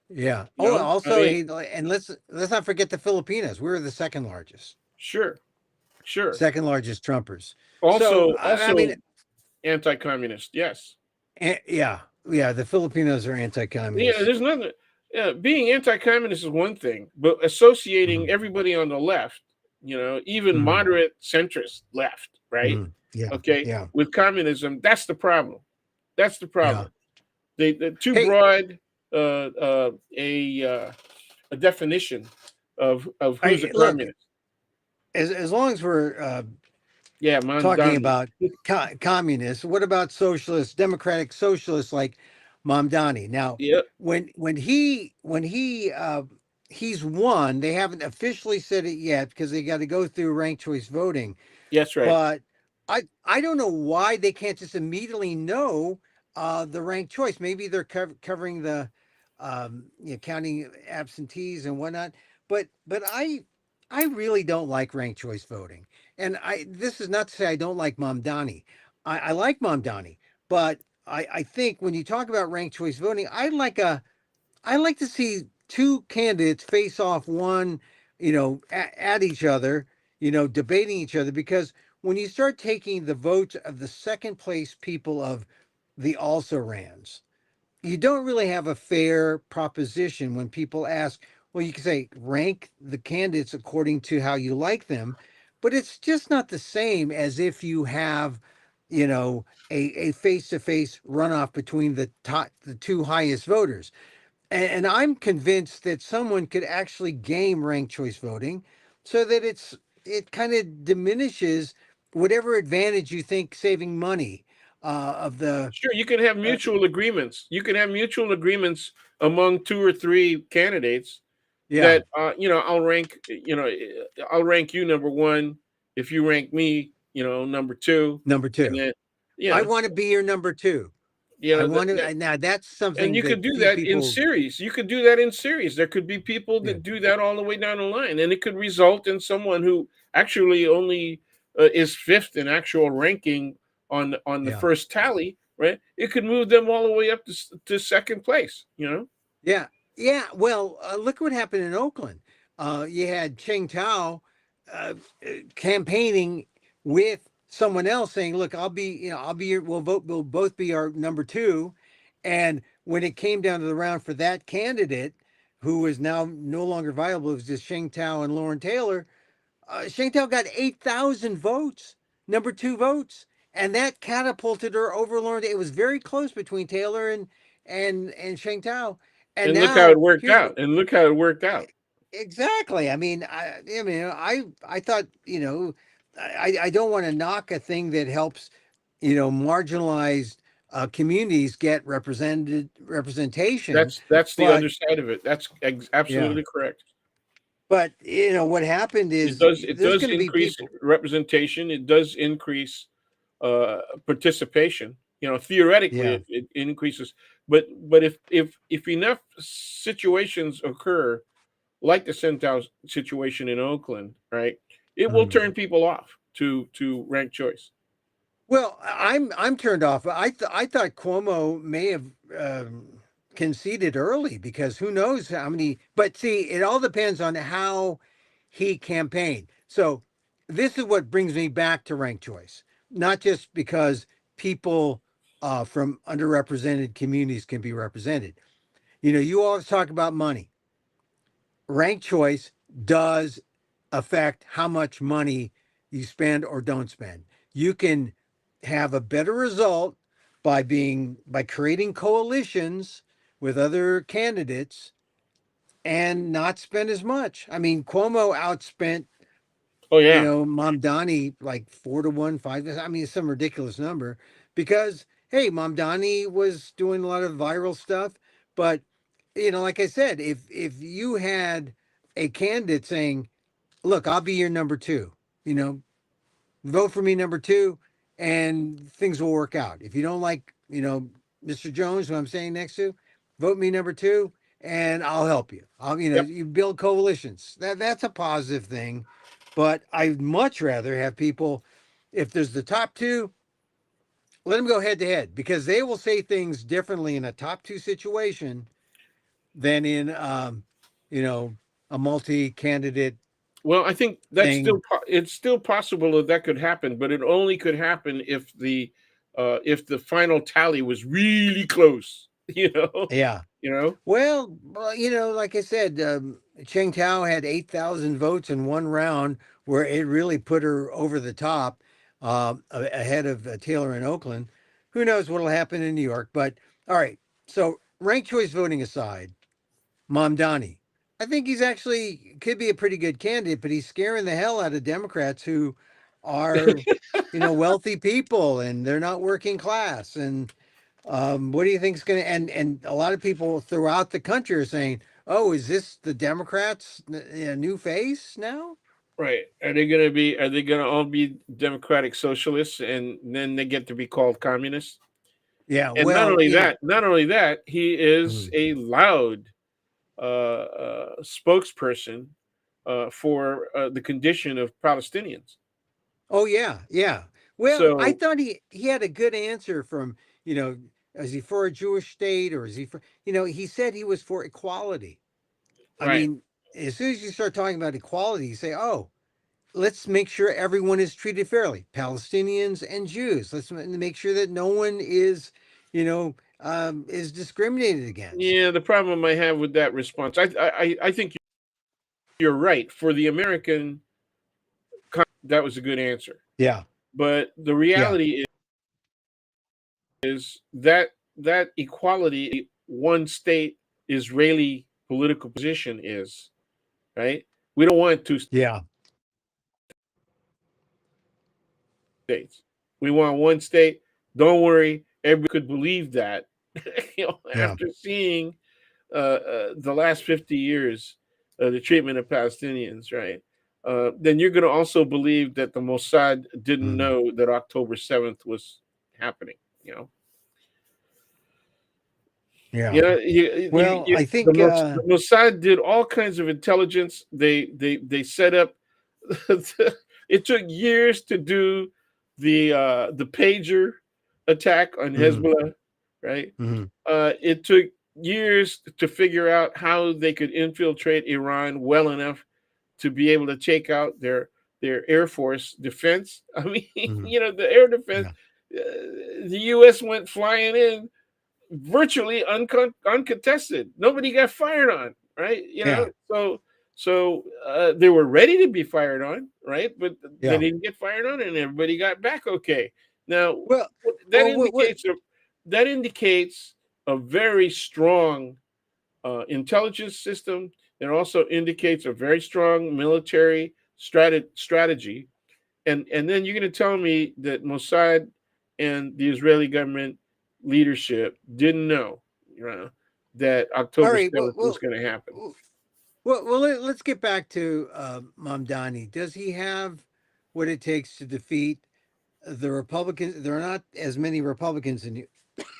yeah. You Oh, know, I also, mean, hey, and let's not forget the Filipinos. We're the sure, sure. second largest Trumpers. So Also, I mean, also anti-communist. Yes. yeah, yeah. The Filipinos are Yeah, anti-communist. there's nothing. Yeah, being anti-communist is one thing, but associating Hmm. everybody on the left, even Hmm. moderate centrist left, right? Hmm. Yeah, Okay, yeah, with communism, that's the problem. That's the yeah. problem. They're too Hey, broad a definition of who's a I look, communist. as long as we're Yeah, talking Mandani. about communists. What about socialists, democratic socialists like Mamdani? Now, Yep. when he's won, they haven't officially said it yet because they got to go through ranked choice voting. That's right. But I don't know why they can't just immediately know the ranked choice. Maybe they're covering the counting absentees and whatnot. But I really don't like ranked choice voting. And I this is not to say I don't like Mamdani. I like Mamdani, but I think when you talk about ranked choice voting, I like to see two candidates face off one, at each other, debating each other, because when you start taking the votes of the second place people of the also rans, you don't really have a fair proposition when people ask, well, you can say rank the candidates according to how you like them, but it's just not the same as if you have, a face-to-face runoff between the two highest voters. And I'm convinced that someone could actually game ranked choice voting so that it kind of diminishes whatever advantage you think saving money of the Sure, you can have uh, mutual agreements. You can have mutual agreements among two or three candidates yeah, that I'll rank you number one if you rank me, number two, number and two. then I yeah, want to be your number two. you I know want that, to now. That's and something you could that do few that in people. series. You could do that in series. There could be people Yeah, that do that all the way down the line, and it could result in someone who actually only is fifth in actual ranking on the yeah. first tally. Right? It could move them all the way up to second place. Yeah, yeah. Well, look what happened in Oakland. You had Cheng Tao campaigning with someone else, saying, "Look, I'll be your. We'll vote. We'll both be our number two." And when it came down to the round for that candidate, who is now no longer viable, it was just Cheng Tao and Lauren Taylor. Shantel got 8,000 votes, number two votes, and that catapulted her over Lauren. It was very close between Taylor and Shantel. And And look how it now worked here's out. And look how it worked out. exactly. I thought I don't want to knock a thing that helps marginalized communities get representation, That's the but other side of it. That's yeah, absolutely correct. but what happened It is does it there's does going to be increase people. representation. It does increase participation. Theoretically, Yeah. it increases. But if enough situations occur, like the Centau situation in Oakland, right, it will Mhm. turn people off to ranked choice. Well, I'm turned off. I thought Cuomo may have conceded early because who knows how many. But see, it all depends on how he campaigned. So this is what brings me back to ranked choice, not just because people from underrepresented communities can be represented. You always talk about money. Ranked choice does affect how much money you spend or don't spend. You can have a better result by creating coalitions with other candidates and not spend as much. I mean, Cuomo outspent, Oh yeah. Mamdani like 4 to 1, 5. I mean, it's some ridiculous number because hey, Mamdani was doing a lot of viral stuff, but like I said, if you had a candidate saying, "Look, I'll be your number two," you know, vote for me number two, and things will work out. If you don't like, Mr. Jones, who I'm saying next to, vote me number two, and I'll help you. Yep. You build coalitions. That's a positive thing, but I'd much rather have people, if there's the top two, let them go head to head because they will say things differently in a top two situation than in, you know, a multi-candidate Well, I think thing. it's still possible that that could happen, but it only could happen if the final tally was really close. Yeah. You know. Well, like I said, Cheng Tao had 8,000 votes in one round where it really put her over the top ahead of Taylor in Oakland. Who knows what'll happen in New York? But all right. So, ranked choice voting aside, Mamdani, I think he's actually could be a pretty good candidate, but he's scaring the hell out of Democrats who are, wealthy people and they're not working class. And what do you think is going to? And a lot of people throughout the country are saying, "Oh, is this the Democrats' new face now?" Right. Are they going to be? Are they going to all be democratic socialists, and then they get to be called communists? Yeah. And not Well, only that, not only that, he is mm. a loud spokesperson for the condition of Palestinians. Oh yeah, yeah. Well, I So, thought he had a good answer from, you know, is he for a Jewish state or is he for, he said he was for equality. I right. mean, as soon as you start talking about equality, you say, "Oh, let's make sure everyone is treated fairly, Palestinians and Jews. Let's make sure that no one is discriminated against." Yeah, the problem I have with that response, I think you're right. For the American, that was a good answer. Yeah, But the yeah, reality is that that equality, one state Israeli political position is right. We don't want two yeah, states. We want one state. Don't worry, everybody could believe that. yeah. After seeing the last 50 years, the treatment of Palestinians, right? Then you're going to also believe that the Mossad didn't Mm, know that October 7th was happening. You know, yeah. you know, Well, I the, think. The Mossad did all kinds of intelligence. They set up. It took years to do the pager attack on Mm, Hezbollah, right? mm, It took years to figure out how they could infiltrate Iran well enough to be able to take out their air force defense. I mean, mm, the air defense. yeah, The U.S. went flying in virtually uncontested. Nobody got fired on, right? yeah, So they were ready to be fired on, right? But they yeah. didn't get fired on, and everybody got back okay. Now Well, that well, what? indicates that indicates a very strong intelligence system. It also indicates a very strong military strategy. And then you're going to tell me that Mossad and the Israeli government leadership didn't know, you know, that All October right. Well, 7th was going to happen. let's get back to Mamdani. Does he have what it takes to defeat the Republicans? There are not as many Republicans in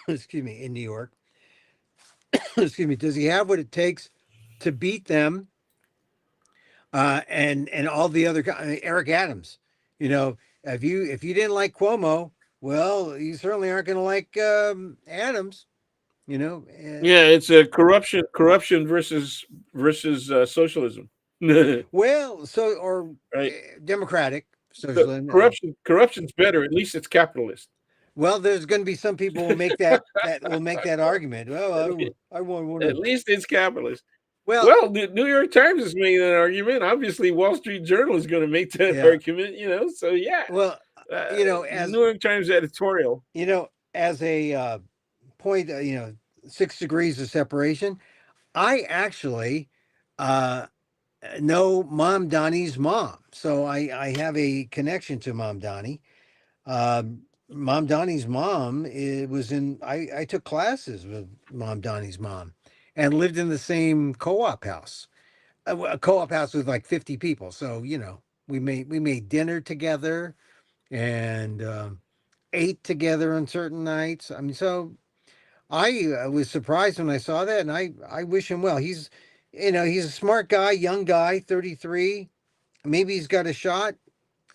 excuse me, in New York. Excuse me. Does he have what it takes to beat them? And all the other Eric Adams. You know, if you didn't like Cuomo, well, you certainly aren't going to like Adams. You know, Yeah, it's a corruption versus socialism. Right. well, so or Democratic So socialism. corruption's better. At least it's capitalist. Well, there's going to be some people who will make that argument. Well, I want At to. least it's capitalist. Well, Well, the New York Times is making that argument. Obviously, Wall Street Journal is going to make that yeah. argument. So yeah, Well, uh, you know, New York Times editorial. as a point, 6 degrees of separation. I actually uh, know Mom Donnie's mom, so I have a connection to Mom Donnie. Mom Donnie's mom it was in. I took classes with Mom Donnie's mom, and lived in the same co-op house. A co-op house with like 50 people. So we made dinner together and ate together on certain nights. I mean, so I was surprised when I saw that, and I wish him well. He's a smart guy, young guy, 33. Maybe he's got a shot.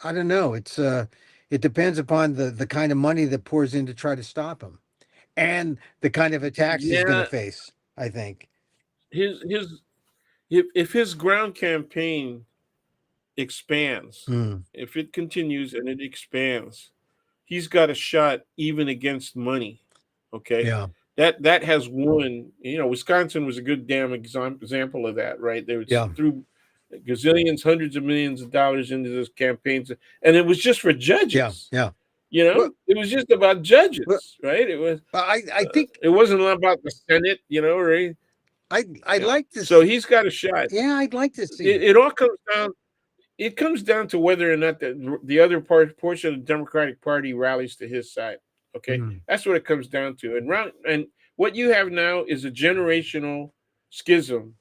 I don't know. It depends upon the kind of money that pours in to try to stop him, and the kind of attacks he's going to Yeah, face. I think. his if his ground campaign expands, Mm, if it continues and it expands, he's got a shot even against money. Okay, yeah, that has won. Wisconsin was a good damn example of that, right? They yeah, threw gazillions, hundreds of millions of dollars into those campaigns, and it was just for yeah, judges. yeah. Well, It was just about well, judges, right? It was. I think It wasn't about the Senate, or I'd like to. So he's got a shot. Yeah, I'd like to see it. It all comes down. It comes down to whether or not the other portion of the Democratic Party rallies to his side. Okay, Mm, that's what it comes down to. And what you have now is a generational schism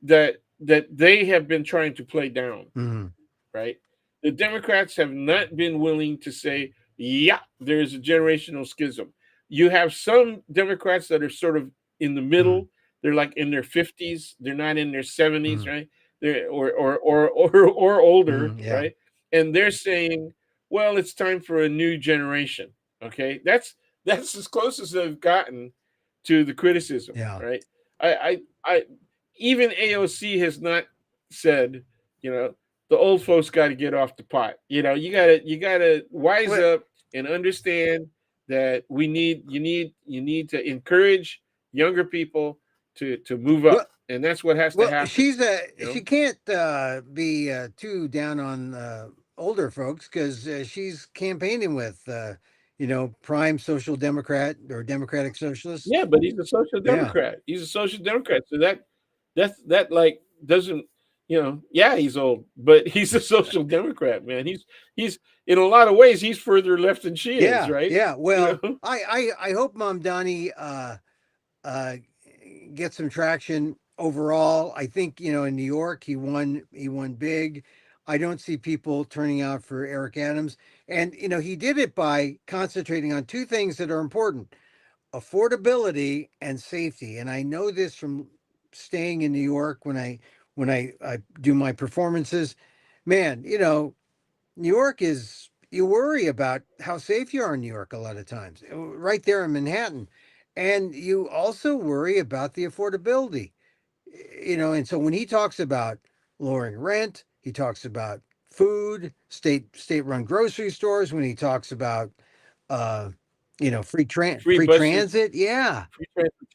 that they have been trying to play down. mm, right? The Democrats have not been willing to say, yeah, there is a generational schism. You have some Democrats that are sort of in the Mm, middle. They're like in their 50s. They're not in their 70s, mm, right? They're or older, yeah. right? And they're saying, well, it's time for a new generation. Okay, that's as close as they've gotten to the criticism, Yeah. right? I even AOC has not said, you know, the old folks got to get off the pot. You gotta wise Well, up and understand that you need to encourage younger people to move well, up, and that's what has to well, happen. she's You she know. can't be too down on older folks because she's campaigning with prime social democrat or democratic socialist. Yeah, but he's a social Yeah. democrat. He's a social democrat, so that like doesn't yeah, he's old, but he's a social democrat, man. He's in a lot of ways he's further left than she is, Yeah, right? yeah. You Well, know. I hope Mom Donnie uh, gets some traction overall. I think in New York he won big. I don't see people turning out for Eric Adams, and he did it by concentrating on two things that are important: affordability and safety. And I know this from staying in New York when I do my performances. Man, New York is, you worry about how safe you are in New York a lot of times, right there in Manhattan. And you also worry about the affordability, and so when he talks about lowering rent, he talks about food, state run grocery stores, when he talks about, uh, Free free buses, transit. Yeah. free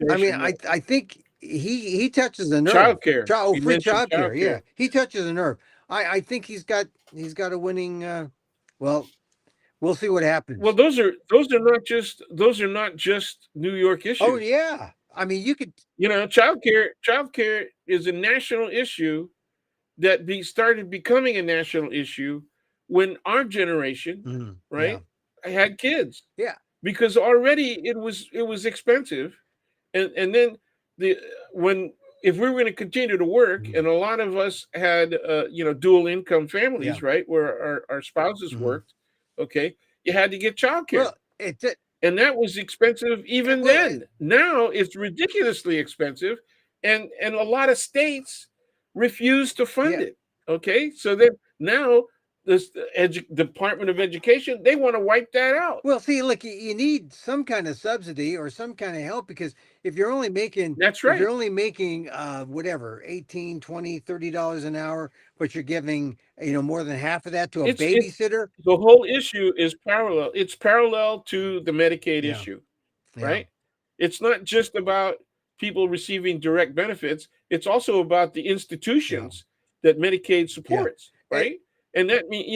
I mean, transportation, yeah. I think he touches a nerve. Childcare. Oh, He free mentioned childcare. childcare. Yeah, he touches a nerve. I think he's got a winning. Well, we'll see what Well, happens. those are not just New York Oh issues. yeah, I mean you could. Childcare is a national issue that started becoming a national issue when our generation, Yeah, right, had kids, yeah, because already it was expensive, and then the when if we were going to continue to work, mhm, and a lot of us had dual income yeah. families, right, where our spouses Mhm. worked, okay, you had to get childcare, Well, it and that was expensive even well, then. Now it's ridiculously expensive, and a lot of states refuse to fund yeah. it. Okay, so then now this Department of Education, they want to wipe that out. Well, see, look, you need some kind of subsidy or some kind of help because if you're only making That's if you're right. only making whatever 18, 20, $30 an hour, but you're giving more than half of that to a It's babysitter. the whole issue is parallel. It's parallel to the Medicaid Yeah, issue, yeah, right? It's not just about people receiving direct benefits, it's also about the yeah, institutions that Medicaid yeah. supports, Eh, right? And that means,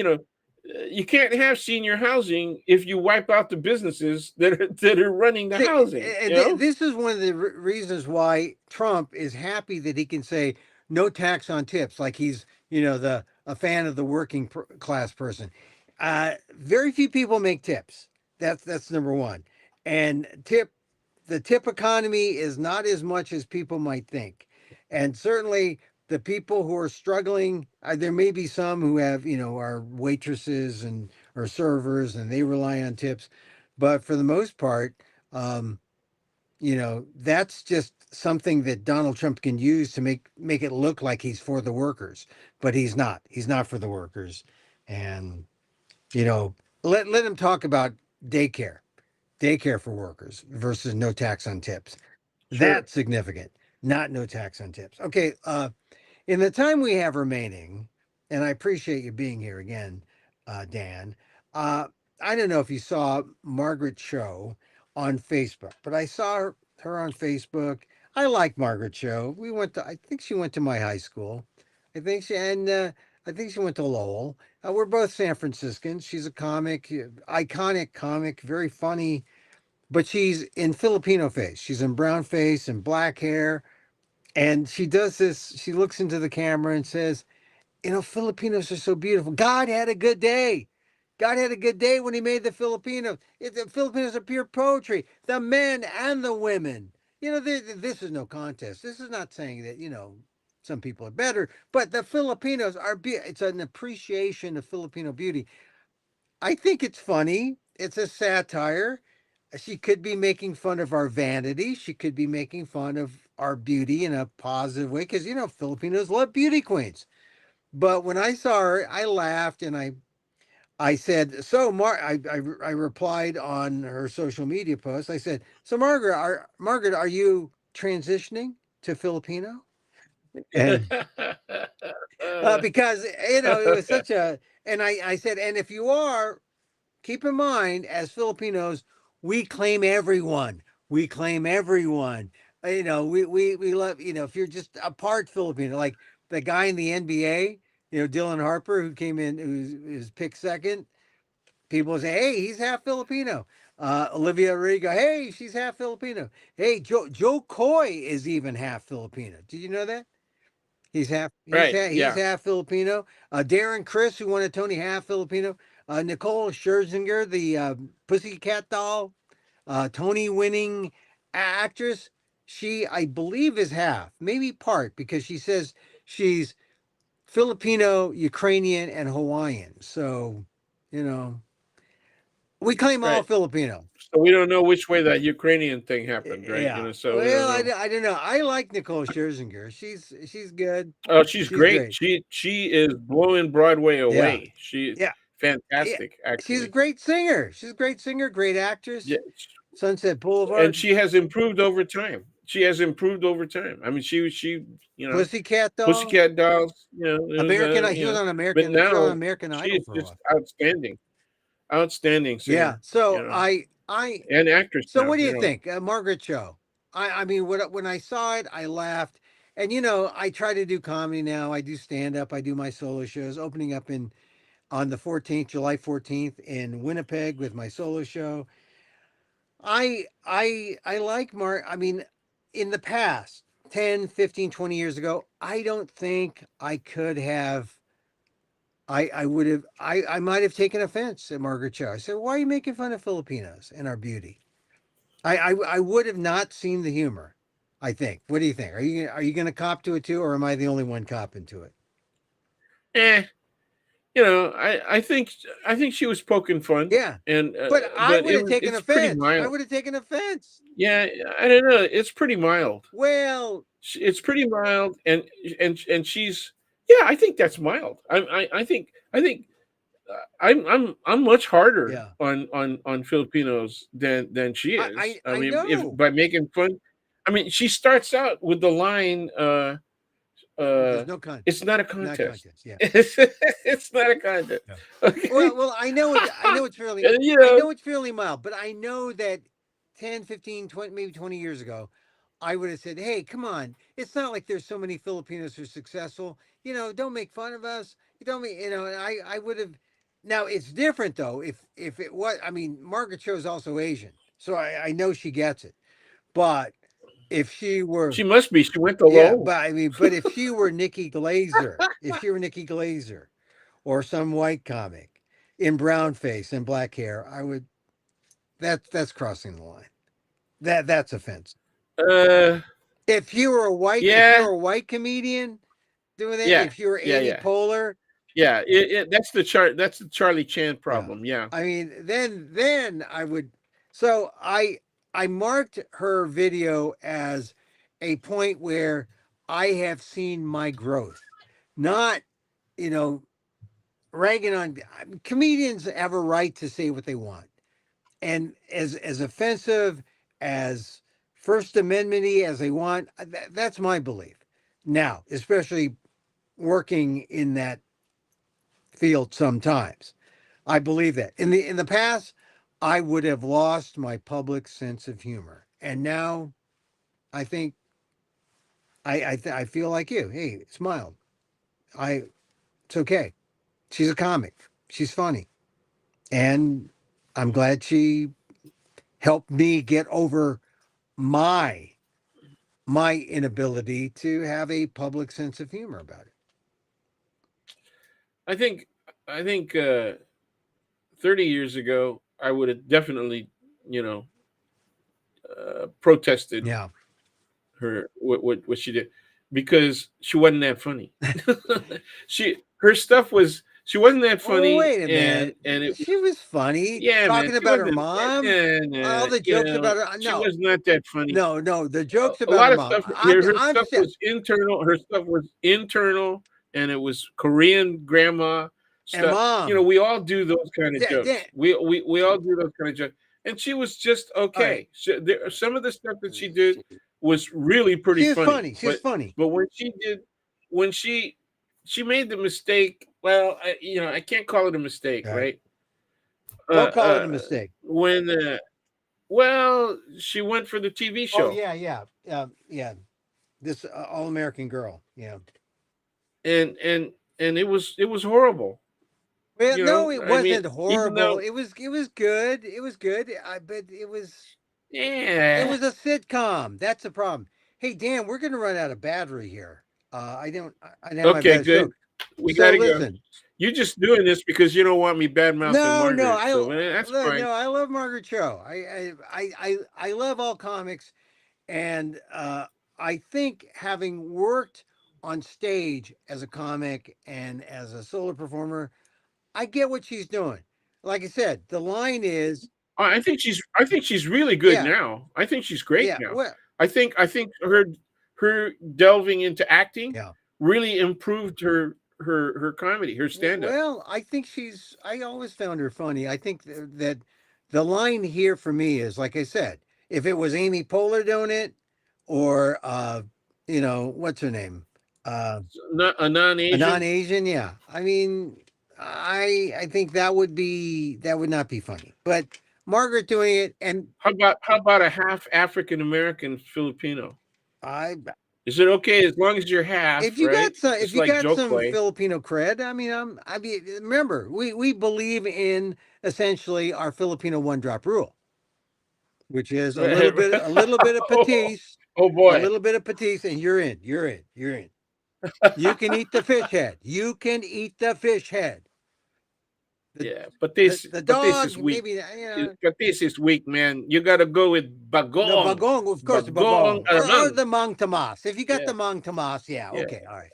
you can't have senior housing if you wipe out the businesses that are running the See, housing, you know? this is one of the reasons why Trump is happy that he can say no tax on tips, like he's the a fan of the working class person. Very few people make tips. That's number one, and the tip economy is not as much as people might think, and certainly the people who are struggling. There may be some who have are waitresses and or servers, and they rely on tips, but for the most part um, that's just something that Donald Trump can use to make it look like he's for the workers, but he's not. He's not for the workers, and you know, let him talk about daycare, daycare for workers versus no tax on tips. Sure. That's significant. Not no tax on tips. Okay, in the time we have remaining, and I appreciate you being here again, Dan. Uh, I don't know if you saw Margaret Cho on Facebook, but I saw her on Facebook. I like Margaret Cho. I think she went to my high school. I think she went to Lowell. We're both San Franciscans. She's a comic, iconic comic, very funny, but she's in Filipino face. She's in brown face and black hair. And she does this, she looks into the camera and says, Filipinos are so beautiful. God had a good day. God had a good day when he made the Filipinos. The Filipinos are pure poetry, the men and the women. This is no contest. This is not saying that, Some people are better, but the Filipinos are. It's an appreciation of Filipino beauty. I think it's funny. It's a satire. She could be making fun of our vanity. She could be making fun of our beauty in a positive way because Filipinos love beauty queens. But when I saw her, I laughed and I said, "So, I replied on her social media post. I said, "So, Margaret, are you transitioning to Filipino?" And because it was such a, and I said, and if you are, keep in mind, as Filipinos, we claim everyone. We claim everyone. We love, if you're just a part Filipino, like the guy in the NBA, Dylan Harper, who came in, who was picked second, people say, hey, he's half Filipino. Olivia Rodrigo, hey, she's half Filipino. Hey, Joe Coy is even half Filipino. Did you know that? Right. He's Yeah. half Filipino. Darren Chris, who won a Tony, half Filipino. Nicole Scherzinger, the Pussycat Doll, Tony winning actress. She, I believe, is half, maybe part, because she says she's Filipino, Ukrainian, and Hawaiian. So, you know, we claim all Right. Filipino. So we don't know which way that Ukrainian thing happened, right? Yeah. So we don't Well, know. I don't know. I like Nicole Scherzinger. She's good. Oh, she's She's great. great. She is blowing Broadway Yeah. away. She's Yeah. Yeah. fantastic, She's a actually. great singer. She's a great singer, great actress. Yeah, Sunset and Boulevard, she has improved over time. She has improved over time. I mean, she you know, Pussycat Doll, Pussycat Dolls. It was She was on but She was on now American Idol she's for a just while. outstanding, outstanding Yeah. singer. So I And actress so now. what do you think, Margaret Cho? I mean, when I saw it, I laughed, and I try to do comedy now. I do stand up. I do my solo shows, opening up in on the 14th, July 14th in Winnipeg with my solo show. I like Mark. I mean, in the past, 10, 15, 20 years ago, I don't think I could have I would have I might have taken offense at Margaret Cho. I said, "Why are you making fun of Filipinos and our beauty?" I would have not seen the humor. I think. What do you think? Are you going to cop to it too, or am I the only one copping to it? Eh, I think she was poking fun, Yeah, and but I but would have taken it's pretty offense. I mild. would have taken offense. Yeah, I don't know. It's pretty mild. Well, It's pretty mild, and she's yeah. I think that's mild. I think I'm much harder yeah, on Filipinos than she is. I I mean, if know. by making fun, I mean she starts out with the line, There's uh, no con, "It's not a not contest." contest. Yeah. It's not a contest. Yeah. Okay, Well, I know it's fairly, and, you know, mild, but I know that 10, 15, 20, maybe 20 years ago, I would have said, "Hey, come on. It's not like there's so many Filipinos who are successful. Don't make fun of us. You don't mean, and I would have now it's different though. If it was, I mean, Margaret Cho is also Asian. So I know she gets it. But if she were she must be. She went to yeah, Lowell. but I mean, but if she were Nikki Glazer, or some white comic in brown face and black hair, I would that's crossing the line. That's offensive. Uh, If yeah, you're a white comedian doing that, yeah, if you're yeah, Annie yeah, Poehler, yeah. That's the chart. That's the Charlie Chan yeah. problem. Yeah. I mean, then I would. So I marked her video as a point where I have seen my growth, not you know ragging on comedians have a right to say what they want, and as offensive as First Amendment-y as they want, that's my belief. Now, especially working in that field, sometimes I believe that. In the past, I would have lost my public sense of humor, and now I think I feel like you. Hey, smile. I It's okay. She's a comic. She's funny, and I'm glad she helped me get over my inability to have a public sense of humor about it. I think I think 30 years ago I would have definitely, you know, protested Yeah. her what she did. because she wasn't that funny. Her stuff was she wasn't that Oh, funny, wait a minute. and it She was funny yeah, man, talking she about her wasn't. mom. All the You jokes know, about her. she No, was not that funny. no, the jokes A about her lot of mom. stuff. Her I'm stuff was internal. Her stuff was internal, and it was Korean grandma and stuff. You know, mom. we all do those kind of Dan, jokes. We all do those kind of jokes. And she was just all right. okay. Some of the stuff that she did was really pretty She was funny. funny. She was funny. But when she made the mistake. Well, I can't call it a mistake, All right. right? Uh, Don't call it a uh, mistake. when well, she went for the TV Oh show, yeah, yeah, yeah. This All American Girl. Yeah. and it was horrible. Well, no, it I mean, wasn't even horrible. though it was good. It was good. But it yeah, was a sitcom. That's the problem. Hey Dan, we're gonna run out of battery here. I don't. I have my okay, bad. So good. We so gotta go. listen. You're just doing this because you don't want me bad mouthing No, no, Margaret. So that's fine. no, I love Margaret Cho. I love all comics, and I think having worked on stage as a comic and as a solo performer, I get what she's doing. Like I said, the line is, I think she's really good yeah, now. I think she's great yeah, now. well, I think her delving into acting yeah. really improved her comedy, her stand up. Well, I think I always found her funny. I think that the line here for me is, like I said, if it was Amy Poehler doing it, or what's her name, uh, Not a non a Asian. non-Asian, yeah. I mean, I think that would not be funny. But Margaret doing it, and How about a half African American Filipino? I Is it okay as long as you're half, right? if Just you like got joke some play. Filipino cred, I mean, remember, we believe in essentially our Filipino one drop rule, which is a little bit of oh, patisse, oh a boy. little bit of patisse, and you're in. You can eat the fish head. You can eat the fish head. The Yeah, but this dog is weak. maybe But this is weak, man. You gotta go with the bagong, bagong, of course, the bagong bagong, or aramang. the mang tamas. If you got Yeah, the mang tamas, yeah, yeah. okay, all right.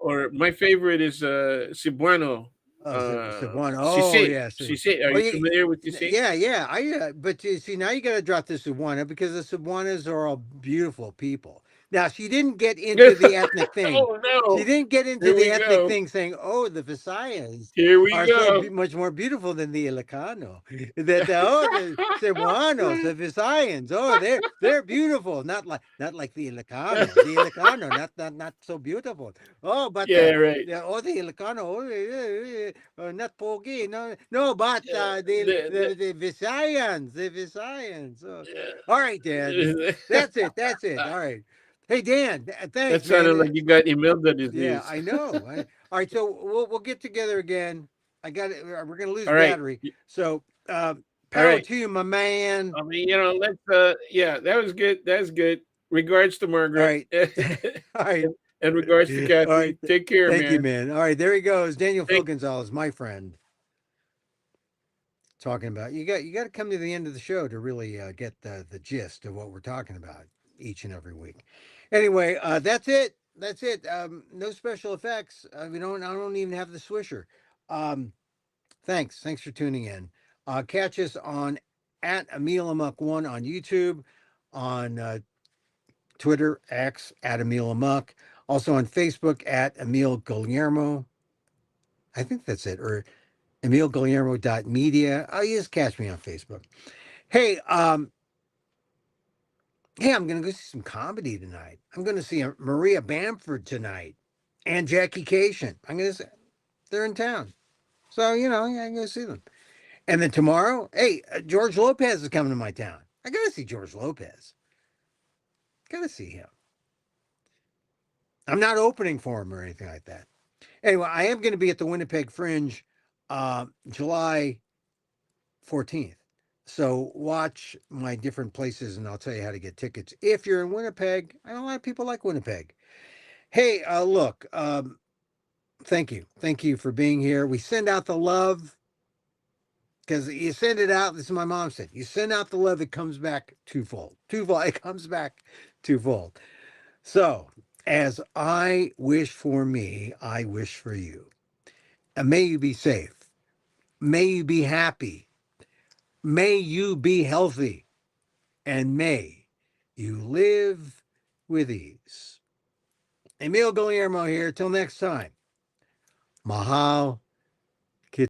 Or my favorite is Cebuano. Oh, Cebuano. Oh, Sisi. yes. Sisi. Are Oh, you familiar with Sisi? yeah, yeah. But you see, now you got to drop the Cebuana because the Cebuanas are all beautiful people. Now, she didn't get into the ethnic thing. oh She no. didn't get into Here the we ethnic go. thing saying, oh, the Visayas Here we are so go. much more beautiful than the Ilocano. The Cebuanos, the Visayans, oh, they're beautiful. Not like the Ilocano. The Ilocano, not so beautiful. Oh, but Yeah, right. the Ilocano, oh, not Pogi. No, no, but Yeah, the Visayans, the Visayans. Oh. All right, Dan. yeah. That's it. That's it. All right. Hey, Dan. That Thanks, man. sounded like you got Imelda Yeah, disease. I know. All right, so we'll get together again. I got it. We're gonna lose All right. battery. So All power right. to you, my man. I mean, let's yeah, that was good. That's good. Regards to All Margaret. right. All right. And regards to All right. Kathy. Take care, Thank you, man. man. All right, there he goes. Daniel Phil Thank Gonzalez, my friend, talking about you got to come to the end of the show to really get the gist of what we're talking about each and every week. Anyway, that's it. That's it. No special effects. We don't. I don't even have the swisher. Um, thanks for tuning in. Catch us on at Emil Amok One on YouTube, on Twitter X at Emil Amok, also on Facebook at Emil Guillermo. I think that's it, or emilguillermo.media. Oh, you just catch me on Facebook. Hey, hey, I'm gonna go see some comedy tonight. I'm gonna see Maria Bamford tonight and Jackie Cation. They're in town, so yeah, I can go see them. And then tomorrow, hey, George Lopez is coming to my town. I gotta see George Lopez. Gotta see him. I'm not opening for him or anything like that. Anyway, I am going to be at the Winnipeg Fringe, July 14th. So watch my different places, and I'll tell you how to get tickets if you're in Winnipeg. I know a lot of people like Winnipeg. Hey, look, thank you for being here. We send out the love. Because you send it out, this is what my mom said. You send out the love, it comes back twofold. Twofold, it comes back twofold. So, As I wish for me, I wish for you. And may you be safe. May you be happy. May you be healthy. And may you live with ease. Emil Guillermo here. Till next time. Mahal